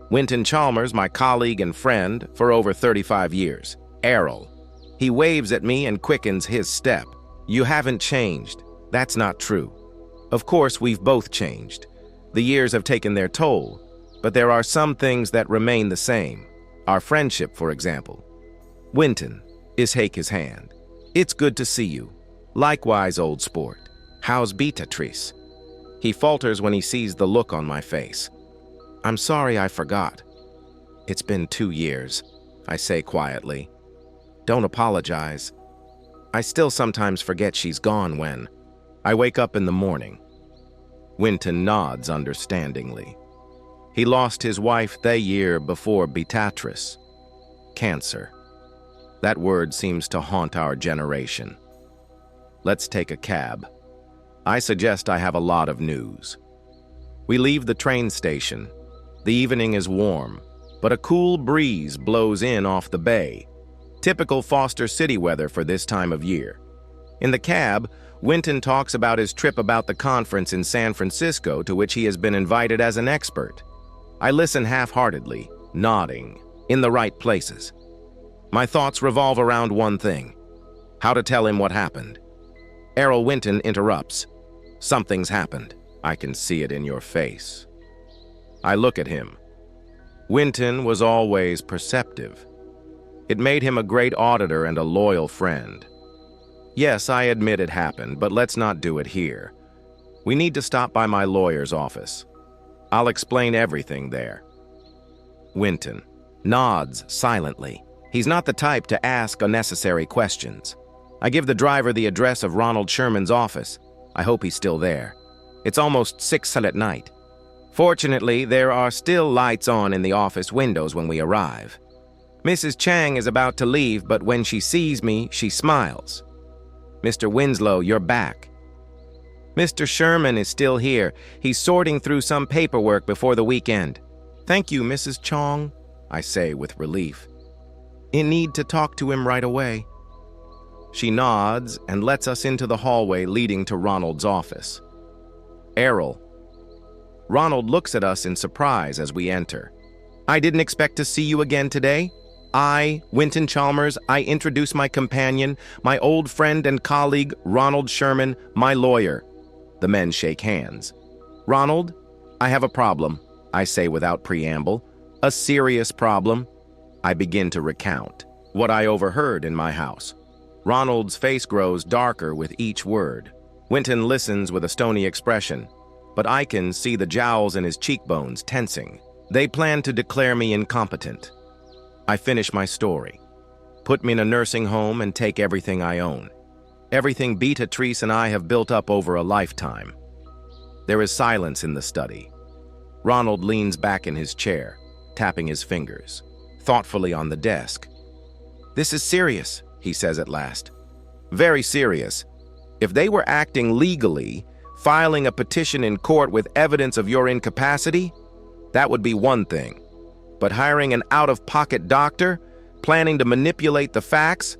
Winton Chalmers, my colleague and friend for over 35 years. Errol. He waves at me and quickens his step. "You haven't changed." That's not true. Of course, we've both changed. The years have taken their toll, but there are some things that remain the same. Our friendship, for example. "Winton," is shake his hand. "It's good to see you. Likewise, old sport. How's Beatrice?" He falters when he sees the look on my face. "I'm sorry I forgot. It's been 2 years," I say quietly. "Don't apologize. I still sometimes forget she's gone when I wake up in the morning." Winton nods understandingly. He lost his wife the year before Beatrice. Cancer. That word seems to haunt our generation. Let's take a cab. I suggest I have a lot of news. We leave the train station. The evening is warm. but a cool breeze blows in off the bay. Typical Foster City weather for this time of year. In the cab, Winton talks about his trip about the conference in San Francisco to which he has been invited as an expert. I listen half-heartedly, nodding, in the right places. My thoughts revolve around one thing: how to tell him what happened. Errol Winton interrupts. Something's happened. I can see it in your face. I look at him. Winton was always perceptive. It made him a great auditor and a loyal friend. Yes, I admit it happened, but let's not do it here. We need to stop by my lawyer's office. I'll explain everything there. Winton nods silently. He's not the type to ask unnecessary questions. I give the driver the address of Ronald Sherman's office. I hope he's still there. It's almost 6 at night. Fortunately, there are still lights on in the office windows when we arrive. Mrs. Chang is about to leave, but when she sees me, she smiles. Mr. Winslow, you're back. Mr. Sherman is still here. He's sorting through some paperwork before the weekend. Thank you, Mrs. Chong, I say with relief. I need to talk to him right away. She nods and lets us into the hallway leading to Ronald's office. Errol. Ronald looks at us in surprise as we enter. I didn't expect to see you again today. I, Winton Chalmers, I introduce my companion, my old friend and colleague, Ronald Sherman, my lawyer. The men shake hands. Ronald, I have a problem, I say without preamble. A serious problem. I begin to recount what I overheard in my house. Ronald's face grows darker with each word. Winton listens with a stony expression, but I can see the jowls in his cheekbones tensing. They plan to declare me incompetent. I finish my story. Put me in a nursing home and take everything I own. Everything Beatrice and I have built up over a lifetime. There is silence in the study. Ronald leans back in his chair, tapping his fingers, thoughtfully on the desk. This is serious, he says at last. Very serious. If they were acting legally, filing a petition in court with evidence of your incapacity, that would be one thing. But hiring an out-of-pocket doctor, planning to manipulate the facts,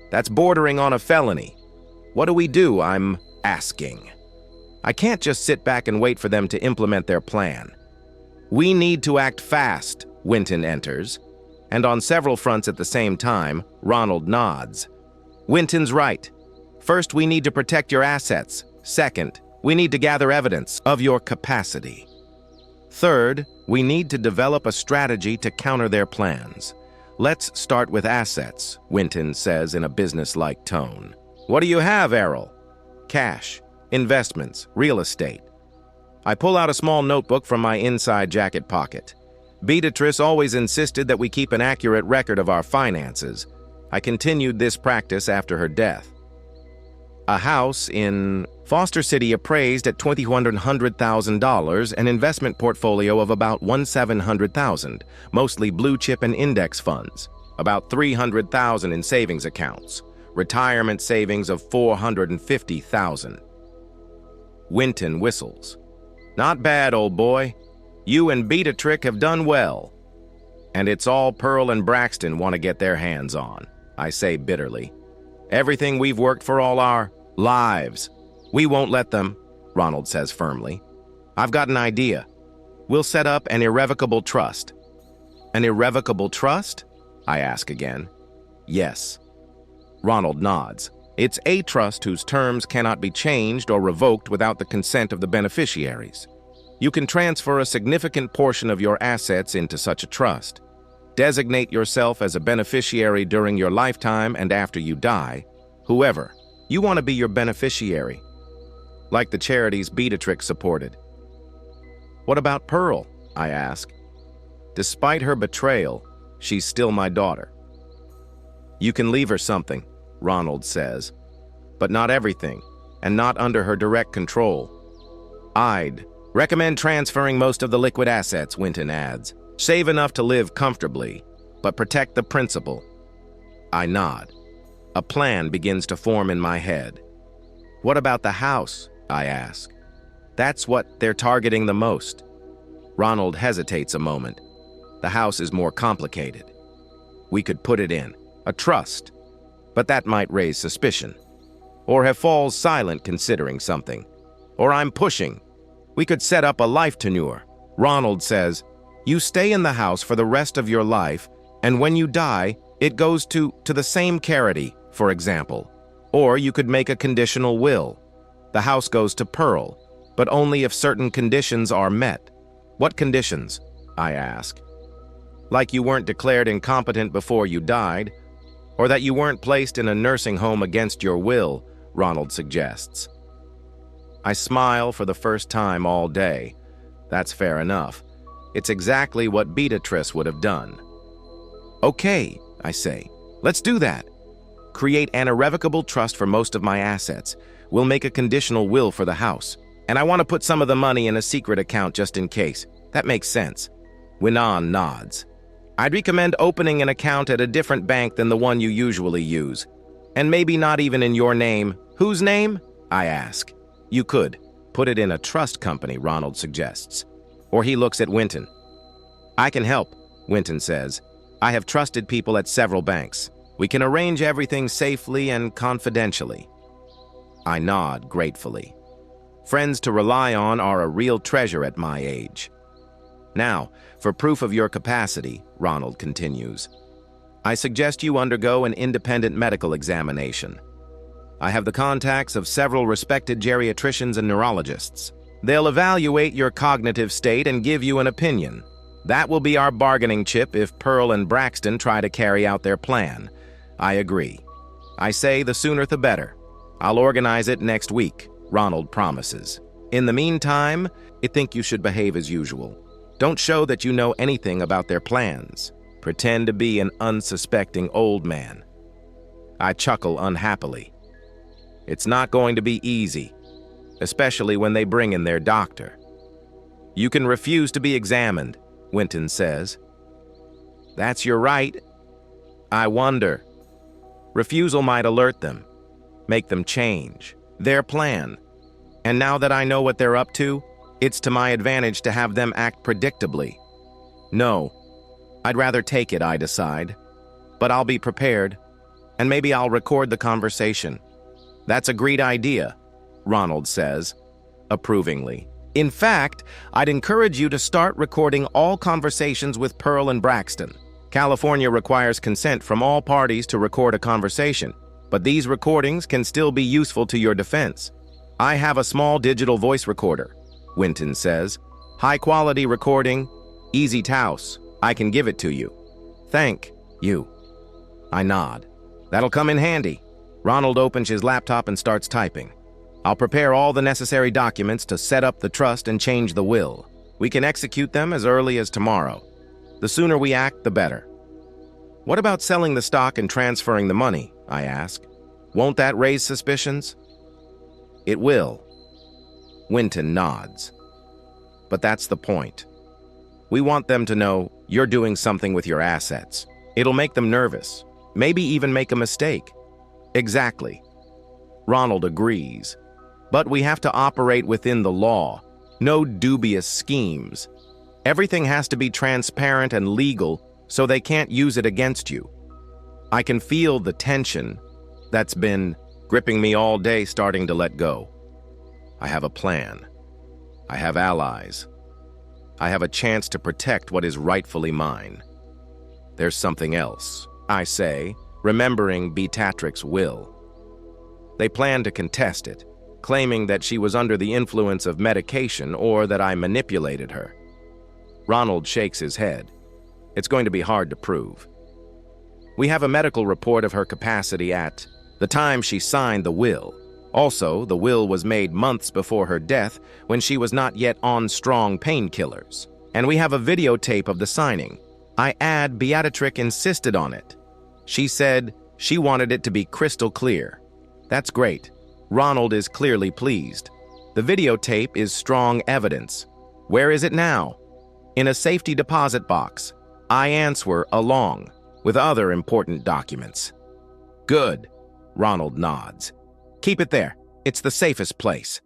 that's bordering on a felony. What do we do, I'm asking? I can't just sit back and wait for them to implement their plan. We need to act fast, Winton enters, and on several fronts at the same time, Ronald nods. Winton's right. First, we need to protect your assets. Second, we need to gather evidence of your capacity. Third, we need to develop a strategy to counter their plans. Let's start with assets, Winton says in a business-like tone. What do you have, Errol? Cash, investments, real estate. I pull out a small notebook from my inside jacket pocket. Beatrice always insisted that we keep an accurate record of our finances. I continued this practice after her death. A house in Foster City appraised at $2,100,000, an investment portfolio of about $1,700,000, mostly blue chip and index funds, about $300,000 in savings accounts, retirement savings of $450,000. Winton whistles. Not bad, old boy. You and Beatrix have done well. And it's all Pearl and Braxton want to get their hands on, I say bitterly. Everything we've worked for all our lives. We won't let them, Ronald says firmly. I've got an idea. We'll set up an irrevocable trust. An irrevocable trust? I ask again. Yes. Ronald nods. It's a trust whose terms cannot be changed or revoked without the consent of the beneficiaries. You can transfer a significant portion of your assets into such a trust. Designate yourself as a beneficiary during your lifetime and after you die. Whoever. You want to be your beneficiary. Like the charities Beatrix supported. What about Pearl? I ask. Despite her betrayal, she's still my daughter. You can leave her something, Ronald says, but not everything, and not under her direct control. I'd recommend transferring most of the liquid assets, Winton adds. Save enough to live comfortably, but protect the principal. I nod. A plan begins to form in my head. What about the house? I ask. That's what they're targeting the most. Ronald hesitates a moment. The house is more complicated. We could put it in a trust, but that might raise suspicion. Or have falls silent considering something. Or I'm pushing. We could set up a life tenure. Ronald says, you stay in the house for the rest of your life, and when you die, it goes to the same charity, for example. Or you could make a conditional will. The house goes to Pearl, but only if certain conditions are met. What conditions? I ask. Like you weren't declared incompetent before you died, or that you weren't placed in a nursing home against your will, Ronald suggests. I smile for the first time all day. That's fair enough. It's exactly what Beatrice would have done. Okay, I say, let's do that. Create an irrevocable trust for most of my assets. We'll make a conditional will for the house. And I want to put some of the money in a secret account just in case. That makes sense. Winan nods. I'd recommend opening an account at a different bank than the one you usually use. And maybe not even in your name. Whose name? I ask. You could. Put it in a trust company, Ronald suggests. Or he looks at Winton. I can help, Winton says. I have trusted people at several banks. We can arrange everything safely and confidentially. I nod gratefully. Friends to rely on are a real treasure at my age. Now, for proof of your capacity, Ronald continues, I suggest you undergo an independent medical examination. I have the contacts of several respected geriatricians and neurologists. They'll evaluate your cognitive state and give you an opinion. That will be our bargaining chip if Pearl and Braxton try to carry out their plan. I agree. I say the sooner the better. I'll organize it next week, Ronald promises. In the meantime, I think you should behave as usual. Don't show that you know anything about their plans. Pretend to be an unsuspecting old man. I chuckle unhappily. It's not going to be easy, especially when they bring in their doctor. You can refuse to be examined, Winton says. That's your right. I wonder. Refusal might alert them, make them change their plan. And now that I know what they're up to, it's to my advantage to have them act predictably. No, I'd rather take it, I decide. But I'll be prepared, and maybe I'll record the conversation. That's a great idea, Ronald says, approvingly. In fact, I'd encourage you to start recording all conversations with Pearl and Braxton. California requires consent from all parties to record a conversation, but these recordings can still be useful to your defense. I have a small digital voice recorder, Winton says. High-quality recording, easy touse. I can give it to you. Thank you. I nod. That'll come in handy. Ronald opens his laptop and starts typing. I'll prepare all the necessary documents to set up the trust and change the will. We can execute them as early as tomorrow. The sooner we act, the better. What about selling the stock and transferring the money? I ask. Won't that raise suspicions? It will. Winton nods. But that's the point. We want them to know you're doing something with your assets. It'll make them nervous, maybe even make a mistake. Exactly. Ronald agrees. But we have to operate within the law. No dubious schemes. Everything has to be transparent and legal so they can't use it against you. I can feel the tension that's been gripping me all day starting to let go. I have a plan. I have allies. I have a chance to protect what is rightfully mine. There's something else, I say, remembering Beatrix's will. They plan to contest it, claiming that she was under the influence of medication or that I manipulated her. Ronald shakes his head. It's going to be hard to prove. We have a medical report of her capacity at the time she signed the will. Also, the will was made months before her death when she was not yet on strong painkillers. And we have a videotape of the signing. I add Beatrix insisted on it. She said she wanted it to be crystal clear. That's great. Ronald is clearly pleased. The videotape is strong evidence. Where is it now? In a safety deposit box. I answer along with other important documents. Good. Ronald nods. Keep it there. It's the safest place.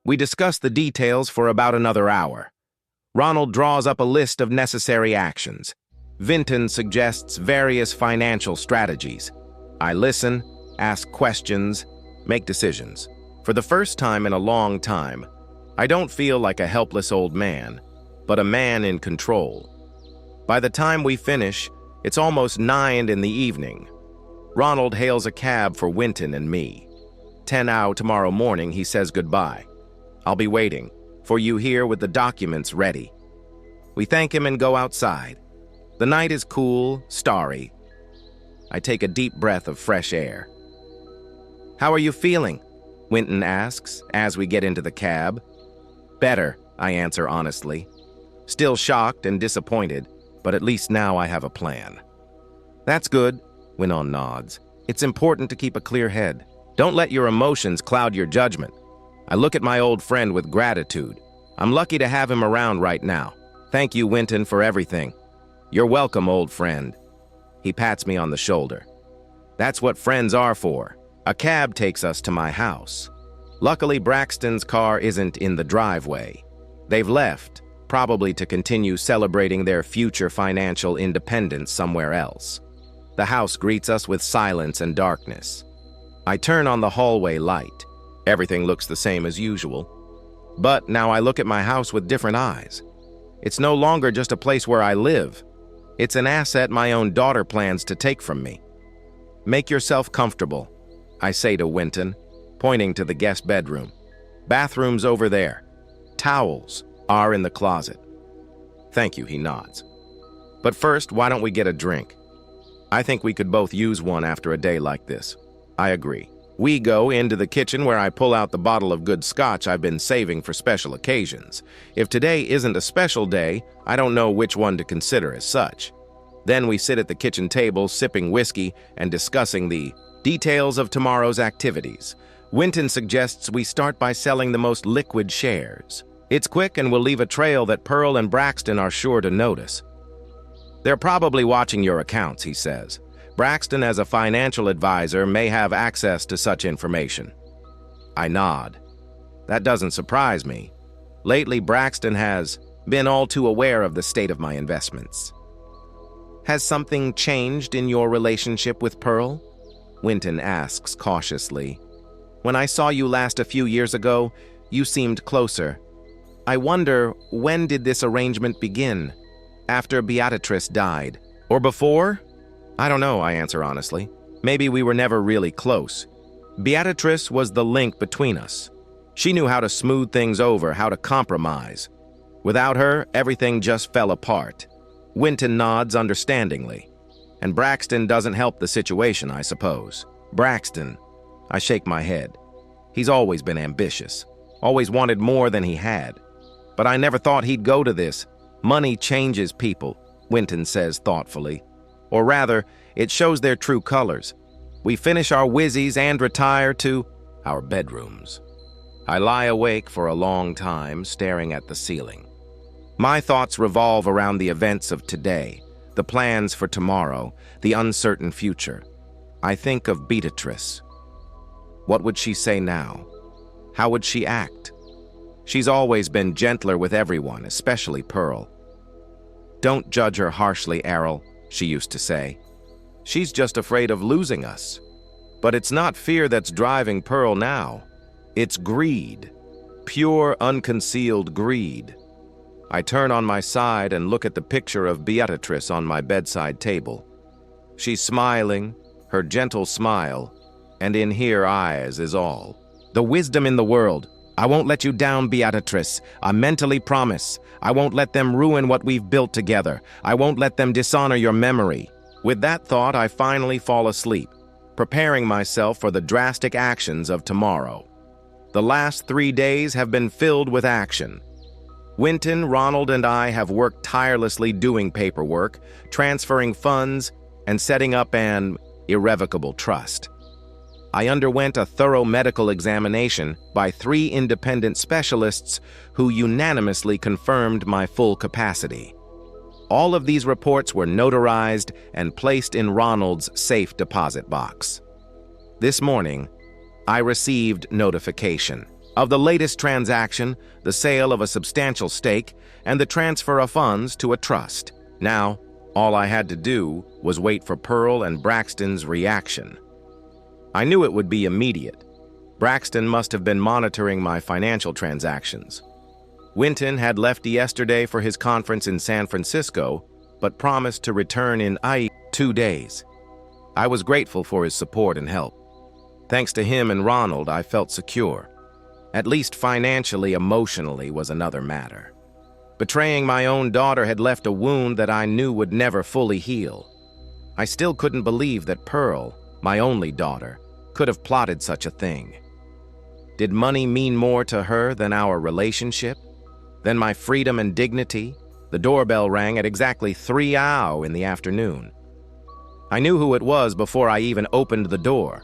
We discuss the details for about another hour. Ronald draws up a list of necessary actions. Vinton suggests various financial strategies. I listen, ask questions, make decisions. For the first time in a long time, I don't feel like a helpless old man, but a man in control. By the time we finish, it's almost 9 in the evening. Ronald hails a cab for Winton and me. 10 hours tomorrow morning, he says goodbye. I'll be waiting for you here with the documents ready. We thank him and go outside. The night is cool, starry. I take a deep breath of fresh air. "How are you feeling?" Winton asks as we get into the cab. "Better," I answer honestly. Still shocked and disappointed, but at least now I have a plan. "That's good," Winton nods. "It's important to keep a clear head. Don't let your emotions cloud your judgment." I look at my old friend with gratitude. I'm lucky to have him around right now. "Thank you, Winton, for everything." "You're welcome, old friend." He pats me on the shoulder. That's what friends are for. A cab takes us to my house. Luckily, Braxton's car isn't in the driveway. They've left, probably to continue celebrating their future financial independence somewhere else. The house greets us with silence and darkness. I turn on the hallway light. Everything looks the same as usual. But now I look at my house with different eyes. It's no longer just a place where I live. It's an asset my own daughter plans to take from me. "Make yourself comfortable," I say to Winton, pointing to the guest bedroom. "Bathroom's over there. Towels are in the closet." "Thank you," he nods. "But first, why don't we get a drink? I think we could both use one after a day like this." I agree. We go into the kitchen where I pull out the bottle of good scotch I've been saving for special occasions. If today isn't a special day, I don't know which one to consider as such. Then we sit at the kitchen table sipping whiskey and discussing the details of tomorrow's activities. Winton suggests we start by selling the most liquid shares. It's quick and will leave a trail that Pearl and Braxton are sure to notice. "They're probably watching your accounts," he says. "Braxton, as a financial advisor, may have access to such information." I nod. That doesn't surprise me. Lately, Braxton has been all too aware of the state of my investments. "Has something changed in your relationship with Pearl?" Winton asks cautiously. "When I saw you last a few years ago, you seemed closer. I wonder, when did this arrangement begin? After Beatrice died? Or before?" "I don't know," I answer honestly. "Maybe we were never really close. Beatrice was the link between us. She knew how to smooth things over, how to compromise. Without her, everything just fell apart." Winton nods understandingly. "And Braxton doesn't help the situation, I suppose." "Braxton." I shake my head. "He's always been ambitious, always wanted more than he had. But I never thought he'd go to this. Money changes people," Winton says thoughtfully. "Or rather, it shows their true colors. We finish our whizzies and retire to our bedrooms." I lie awake for a long time, staring at the ceiling. My thoughts revolve around the events of today, the plans for tomorrow, the uncertain future. I think of Beatrice. What would she say now? How would she act? She's always been gentler with everyone, especially Pearl. "Don't judge her harshly, Errol," she used to say. "She's just afraid of losing us." But it's not fear that's driving Pearl now. It's greed. Pure, unconcealed greed. I turn on my side and look at the picture of Beatrice on my bedside table. She's smiling, her gentle smile, and in her eyes is all the wisdom in the world. "I won't let you down, Beatrice. I mentally promise. I won't let them ruin what we've built together. I won't let them dishonor your memory." With that thought, I finally fall asleep, preparing myself for the drastic actions of tomorrow. The last 3 days have been filled with action. Winton, Ronald, and I have worked tirelessly doing paperwork, transferring funds, and setting up an irrevocable trust. I underwent a thorough medical examination by 3 independent specialists who unanimously confirmed my full capacity. All of these reports were notarized and placed in Ronald's safe deposit box. This morning, I received notification. Of the latest transaction, the sale of a substantial stake, and the transfer of funds to a trust. Now, all I had to do was wait for Pearl and Braxton's reaction. I knew it would be immediate. Braxton must have been monitoring my financial transactions. Winton had left yesterday for his conference in San Francisco, but promised to return in 2 days. I was grateful for his support and help. Thanks to him and Ronald, I felt secure. At least financially, emotionally was another matter. Betraying my own daughter had left a wound that I knew would never fully heal. I still couldn't believe that Pearl, my only daughter, could have plotted such a thing. Did money mean more to her than our relationship? Than my freedom and dignity? The doorbell rang at exactly 3 in the afternoon. I knew who it was before I even opened the door.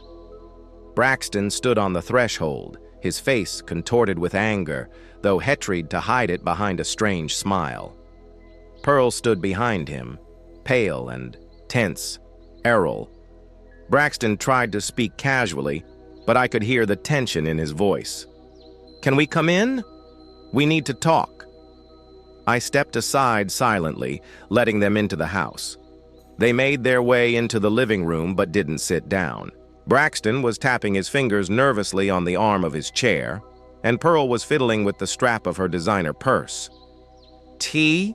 Braxton stood on the threshold, his face contorted with anger, though he tried to hide it behind a strange smile. Pearl stood behind him, pale and tense. Errol. Braxton tried to speak casually, but I could hear the tension in his voice. "Can we come in? We need to talk." I stepped aside silently, letting them into the house. They made their way into the living room but didn't sit down. Braxton was tapping his fingers nervously on the arm of his chair, and Pearl was fiddling with the strap of her designer purse. "Tea?"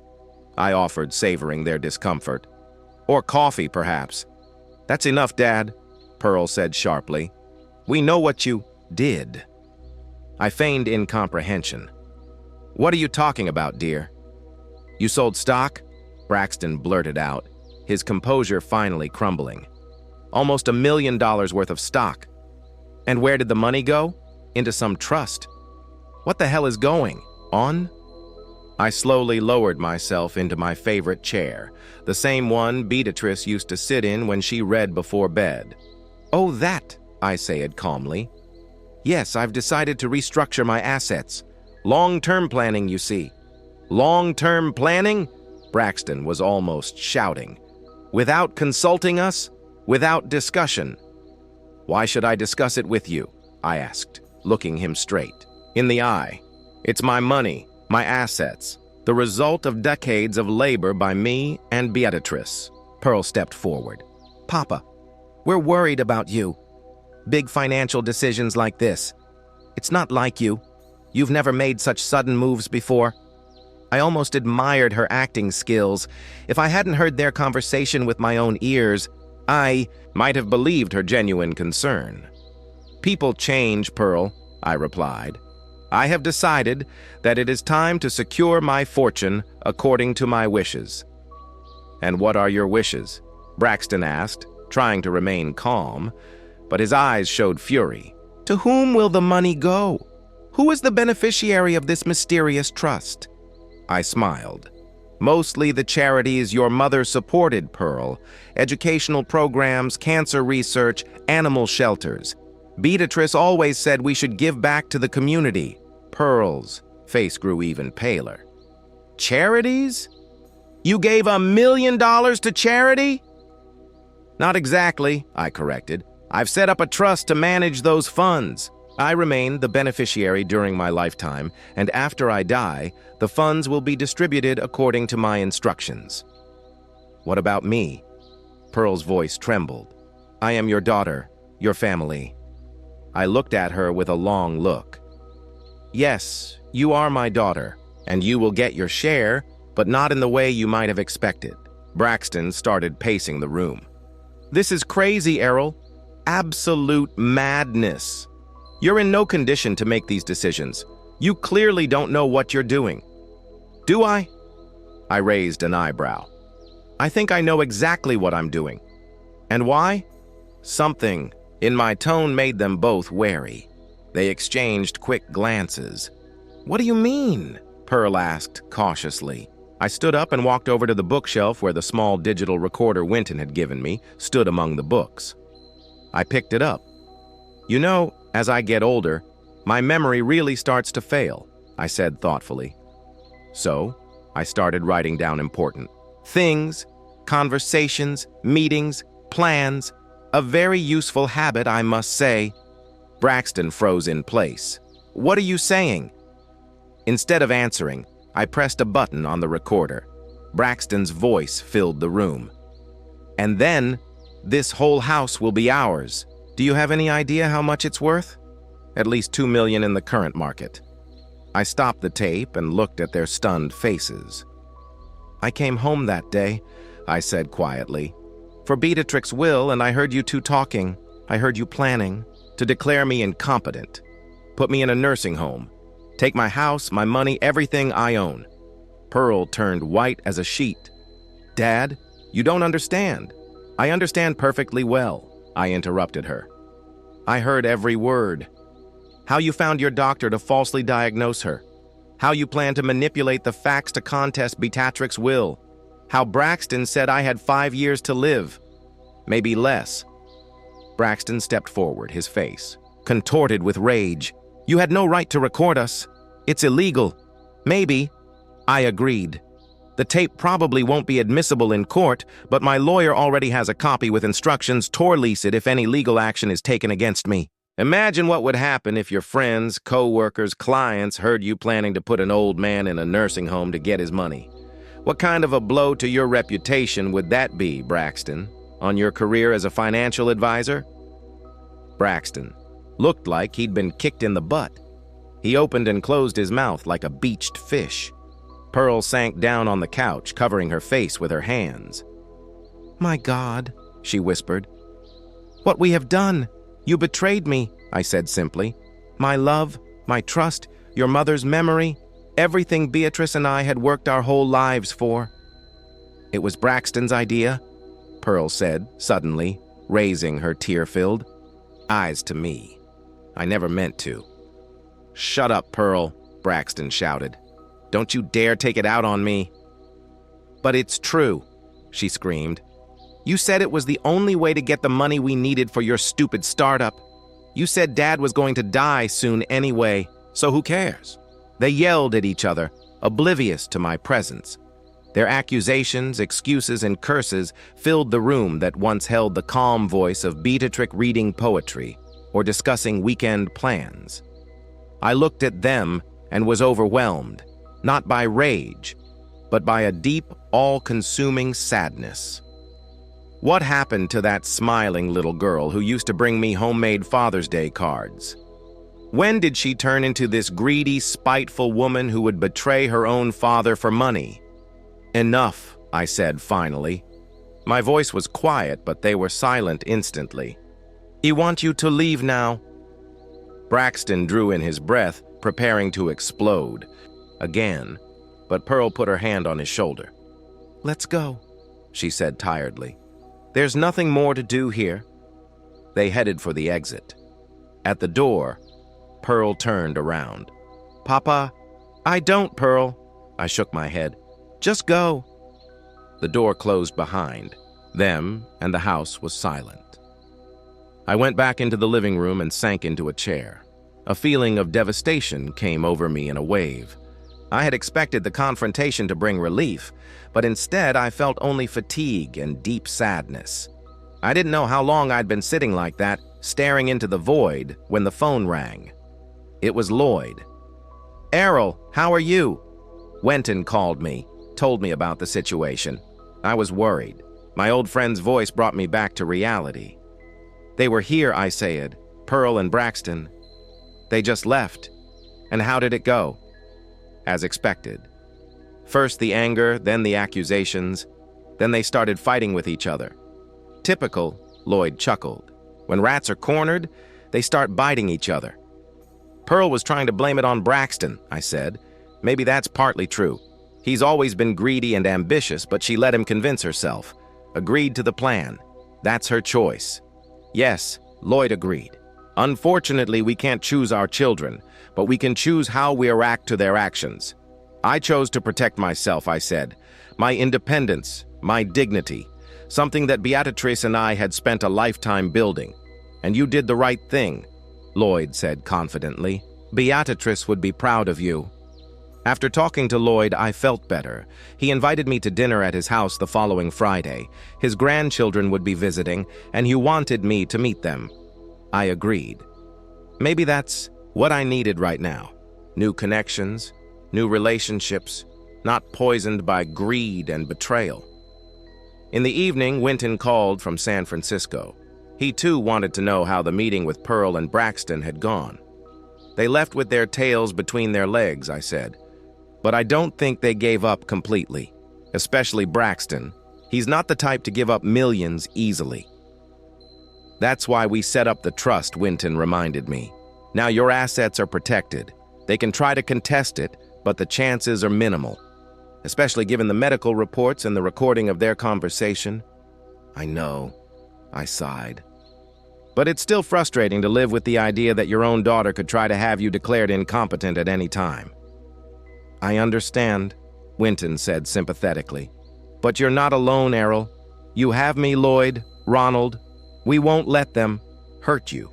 I offered, savoring their discomfort. "Or coffee, perhaps." "That's enough, Dad," Pearl said sharply. "We know what you did." I feigned incomprehension. "What are you talking about, dear?" "You sold stock?" Braxton blurted out, his composure finally crumbling. "Almost $1 million worth of stock. And where did the money go? Into some trust. What the hell is going on?" I slowly lowered myself into my favorite chair, the same one Beatrice used to sit in when she read before bed. "Oh, that," I said calmly. "Yes, I've decided to restructure my assets. Long-term planning, you see." "Long-term planning?" Braxton was almost shouting. "Without consulting us? Without discussion?" "Why should I discuss it with you?" I asked, looking him straight in the eye. "It's my money, my assets, the result of decades of labor by me and Beatrice." Pearl stepped forward. "Papa, we're worried about you. Big financial decisions like this. It's not like you. You've never made such sudden moves before." I almost admired her acting skills. If I hadn't heard their conversation with my own ears, I might have believed her genuine concern. "People change, Pearl," I replied. "I have decided that it is time to secure my fortune according to my wishes." "And what are your wishes?" Braxton asked, trying to remain calm, but his eyes showed fury. "To whom will the money go? Who is the beneficiary of this mysterious trust?" I smiled. "Mostly the charities your mother supported, Pearl. Educational programs, cancer research, animal shelters. Beatrice always said we should give back to the community." Pearl's face grew even paler. "Charities? You gave $1 million to charity?" "Not exactly," I corrected. "I've set up a trust to manage those funds. I remain the beneficiary during my lifetime, and after I die, the funds will be distributed according to my instructions." "What about me?" Pearl's voice trembled. "I am your daughter, your family." I looked at her with a long look. "Yes, you are my daughter, and you will get your share, but not in the way you might have expected." Braxton started pacing the room. "This is crazy, Errol. Absolute madness. You're in no condition to make these decisions. You clearly don't know what you're doing." "Do I?" I raised an eyebrow. "I think I know exactly what I'm doing." "And why?" Something in my tone made them both wary. They exchanged quick glances. "What do you mean?" Pearl asked cautiously. I stood up and walked over to the bookshelf where the small digital recorder Winton had given me stood among the books. I picked it up. "You know, as I get older, my memory really starts to fail," I said thoughtfully. So, I started writing down important things, conversations, meetings, plans. A very useful habit, I must say. Braxton froze in place. What are you saying?" Instead of answering, I pressed a button on the recorder. Braxton's voice filled the room. "And then, this whole house will be ours. Do you have any idea how much it's worth? At least $2 million in the current market." I stopped the tape and looked at their stunned faces. "I came home that day," I said quietly, "for Beatrix's will, and I heard you two talking. I heard you planning to declare me incompetent, put me in a nursing home, take my house, my money, everything I own." Pearl turned white as a sheet. "Dad, you don't understand." "I understand perfectly well," I interrupted her. "I heard every word. How you found your doctor to falsely diagnose her. How you plan to manipulate the facts to contest Beatrix's will. How Braxton said I had 5 years to live. Maybe less." Braxton stepped forward, his face contorted with rage. "You had no right to record us. It's illegal." "Maybe." I agreed. "The tape probably won't be admissible in court, but my lawyer already has a copy with instructions to release it if any legal action is taken against me. Imagine what would happen if your friends, co-workers, clients heard you planning to put an old man in a nursing home to get his money. What kind of a blow to your reputation would that be, Braxton, on your career as a financial advisor?" Braxton looked like he'd been kicked in the butt. He opened and closed his mouth like a beached fish. Pearl sank down on the couch, covering her face with her hands. "My God," she whispered. "What we have done! You betrayed me," I said simply. "My love, my trust, your mother's memory, everything Beatrice and I had worked our whole lives for." "It was Braxton's idea," Pearl said, suddenly, raising her tear-filled eyes to me. "I never meant to." "Shut up, Pearl," Braxton shouted. "Don't you dare take it out on me." "But it's true," she screamed. "You said it was the only way to get the money we needed for your stupid startup. You said Dad was going to die soon anyway, so who cares?" They yelled at each other, oblivious to my presence. Their accusations, excuses, and curses filled the room that once held the calm voice of Beatrix reading poetry or discussing weekend plans. I looked at them and was overwhelmed, not by rage, but by a deep, all-consuming sadness. What happened to that smiling little girl who used to bring me homemade Father's Day cards? When did she turn into this greedy, spiteful woman who would betray her own father for money? "Enough," I said finally. My voice was quiet, but they were silent instantly. "I want you to leave now." Braxton drew in his breath, preparing to explode again, but Pearl put her hand on his shoulder. "Let's go," she said tiredly. "There's nothing more to do here." They headed for the exit. At the door, Pearl turned around. "Papa." "I don't, Pearl." I shook my head. "Just go." The door closed behind them, and the house was silent. I went back into the living room and sank into a chair. A feeling of devastation came over me in a wave. I had expected the confrontation to bring relief, but instead I felt only fatigue and deep sadness. I didn't know how long I'd been sitting like that, staring into the void, when the phone rang. It was Lloyd. "Errol, how are you?" Wenton called me, told me about the situation. I was worried. My old friend's voice brought me back to reality. "They were here," I said, "Pearl and Braxton. They just left." "And how did it go?" "As expected. First the anger, then the accusations, then they started fighting with each other." "Typical," Lloyd chuckled. "When rats are cornered, they start biting each other." "Pearl was trying to blame it on Braxton," I said. "Maybe that's partly true. He's always been greedy and ambitious, but she let him convince herself. Agreed to the plan. That's her choice." "Yes," Lloyd agreed. "Unfortunately, we can't choose our children, but we can choose how we react to their actions. I chose to protect myself," I said. "My independence, my dignity, something that Beatrice and I had spent a lifetime building. And you did the right thing," Lloyd said confidently. "Beatrice would be proud of you." After talking to Lloyd, I felt better. He invited me to dinner at his house the following Friday. His grandchildren would be visiting, and he wanted me to meet them. I agreed. Maybe that's What I needed right now. New connections, new relationships, not poisoned by greed and betrayal. In the evening, Winton called from San Francisco. He too wanted to know how the meeting with Pearl and Braxton had gone. They left with their tails between their legs, I said. But I don't think they gave up completely, especially Braxton. He's not the type to give up millions easily. That's why we set up the trust, Winton reminded me. Now your assets are protected. They can try to contest it, but the chances are minimal, especially given the medical reports and the recording of their conversation. I know, I sighed. But it's still frustrating to live with the idea that your own daughter could try to have you declared incompetent at any time. I understand, Winton said sympathetically. But you're not alone, Errol. You have me, Lloyd, Ronald. We won't let them hurt you.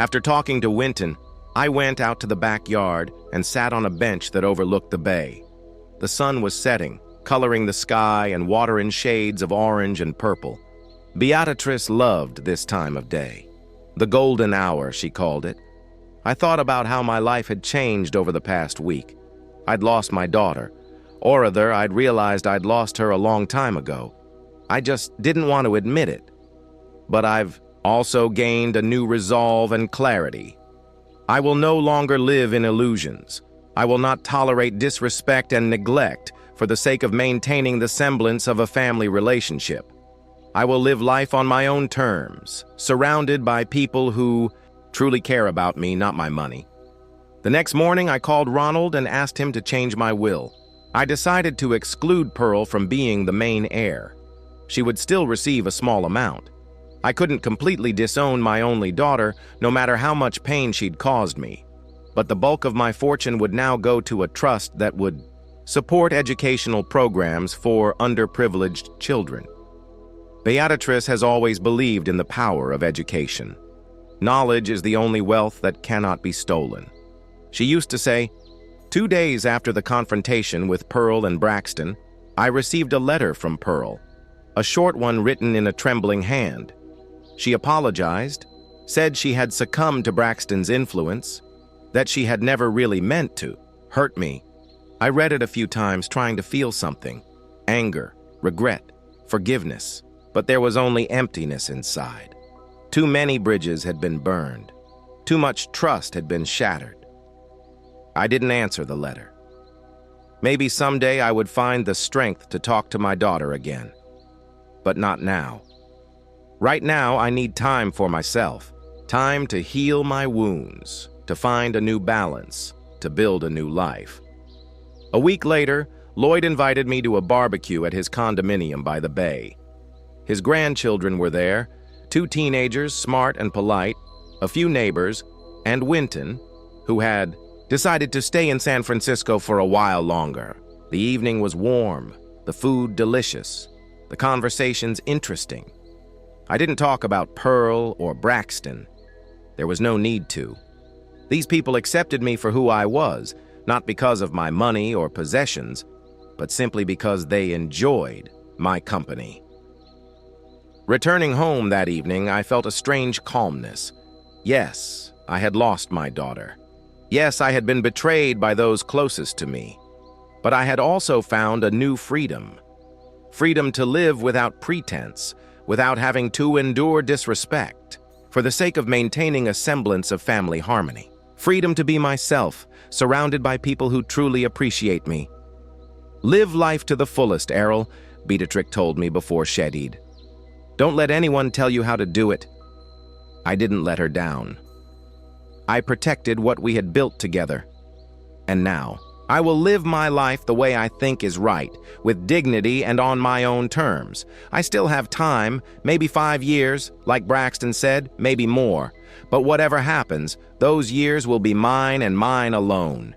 After talking to Winton, I went out to the backyard and sat on a bench that overlooked the bay. The sun was setting, coloring the sky and water in shades of orange and purple. Beatrice loved this time of day. The golden hour, she called it. I thought about how my life had changed over the past week. I'd lost my daughter, or rather, I'd realized I'd lost her a long time ago. I just didn't want to admit it. But I've also gained a new resolve and clarity. I will no longer live in illusions. I will not tolerate disrespect and neglect for the sake of maintaining the semblance of a family relationship. I will live life on my own terms, surrounded by people who truly care about me, not my money. The next morning, I called Ronald and asked him to change my will. I decided to exclude Pearl from being the main heir. She would still receive a small amount. I couldn't completely disown my only daughter, no matter how much pain she'd caused me. But the bulk of my fortune would now go to a trust that would support educational programs for underprivileged children. Beatrice has always believed in the power of education. Knowledge is the only wealth that cannot be stolen. She used to say, 2 days after the confrontation with Pearl and Braxton, I received a letter from Pearl, a short one written in a trembling hand. She apologized, said she had succumbed to Braxton's influence, that she had never really meant to hurt me. I read it a few times trying to feel something, anger, regret, forgiveness, but there was only emptiness inside. Too many bridges had been burned. Too much trust had been shattered. I didn't answer the letter. Maybe someday I would find the strength to talk to my daughter again. But not now. Right now, I need time for myself. Time to heal my wounds, to find a new balance, to build a new life. A week later, Lloyd invited me to a barbecue at his condominium by the bay. His grandchildren were there, 2 teenagers, smart and polite, a few neighbors, and Winton, who had decided to stay in San Francisco for a while longer. The evening was warm, the food delicious, the conversations interesting. I didn't talk about Pearl or Braxton. There was no need to. These people accepted me for who I was, not because of my money or possessions, but simply because they enjoyed my company. Returning home that evening, I felt a strange calmness. Yes, I had lost my daughter. Yes, I had been betrayed by those closest to me. But I had also found a new freedom. Freedom to live without pretense, without having to endure disrespect, for the sake of maintaining a semblance of family harmony. Freedom to be myself, surrounded by people who truly appreciate me. Live life to the fullest, Errol, Beatrix told me before Shedid. Don't let anyone tell you how to do it. I didn't let her down. I protected what we had built together. And now, I will live my life the way I think is right, with dignity and on my own terms. I still have time, maybe 5 years, like Braxton said, maybe more. But whatever happens, those years will be mine and mine alone.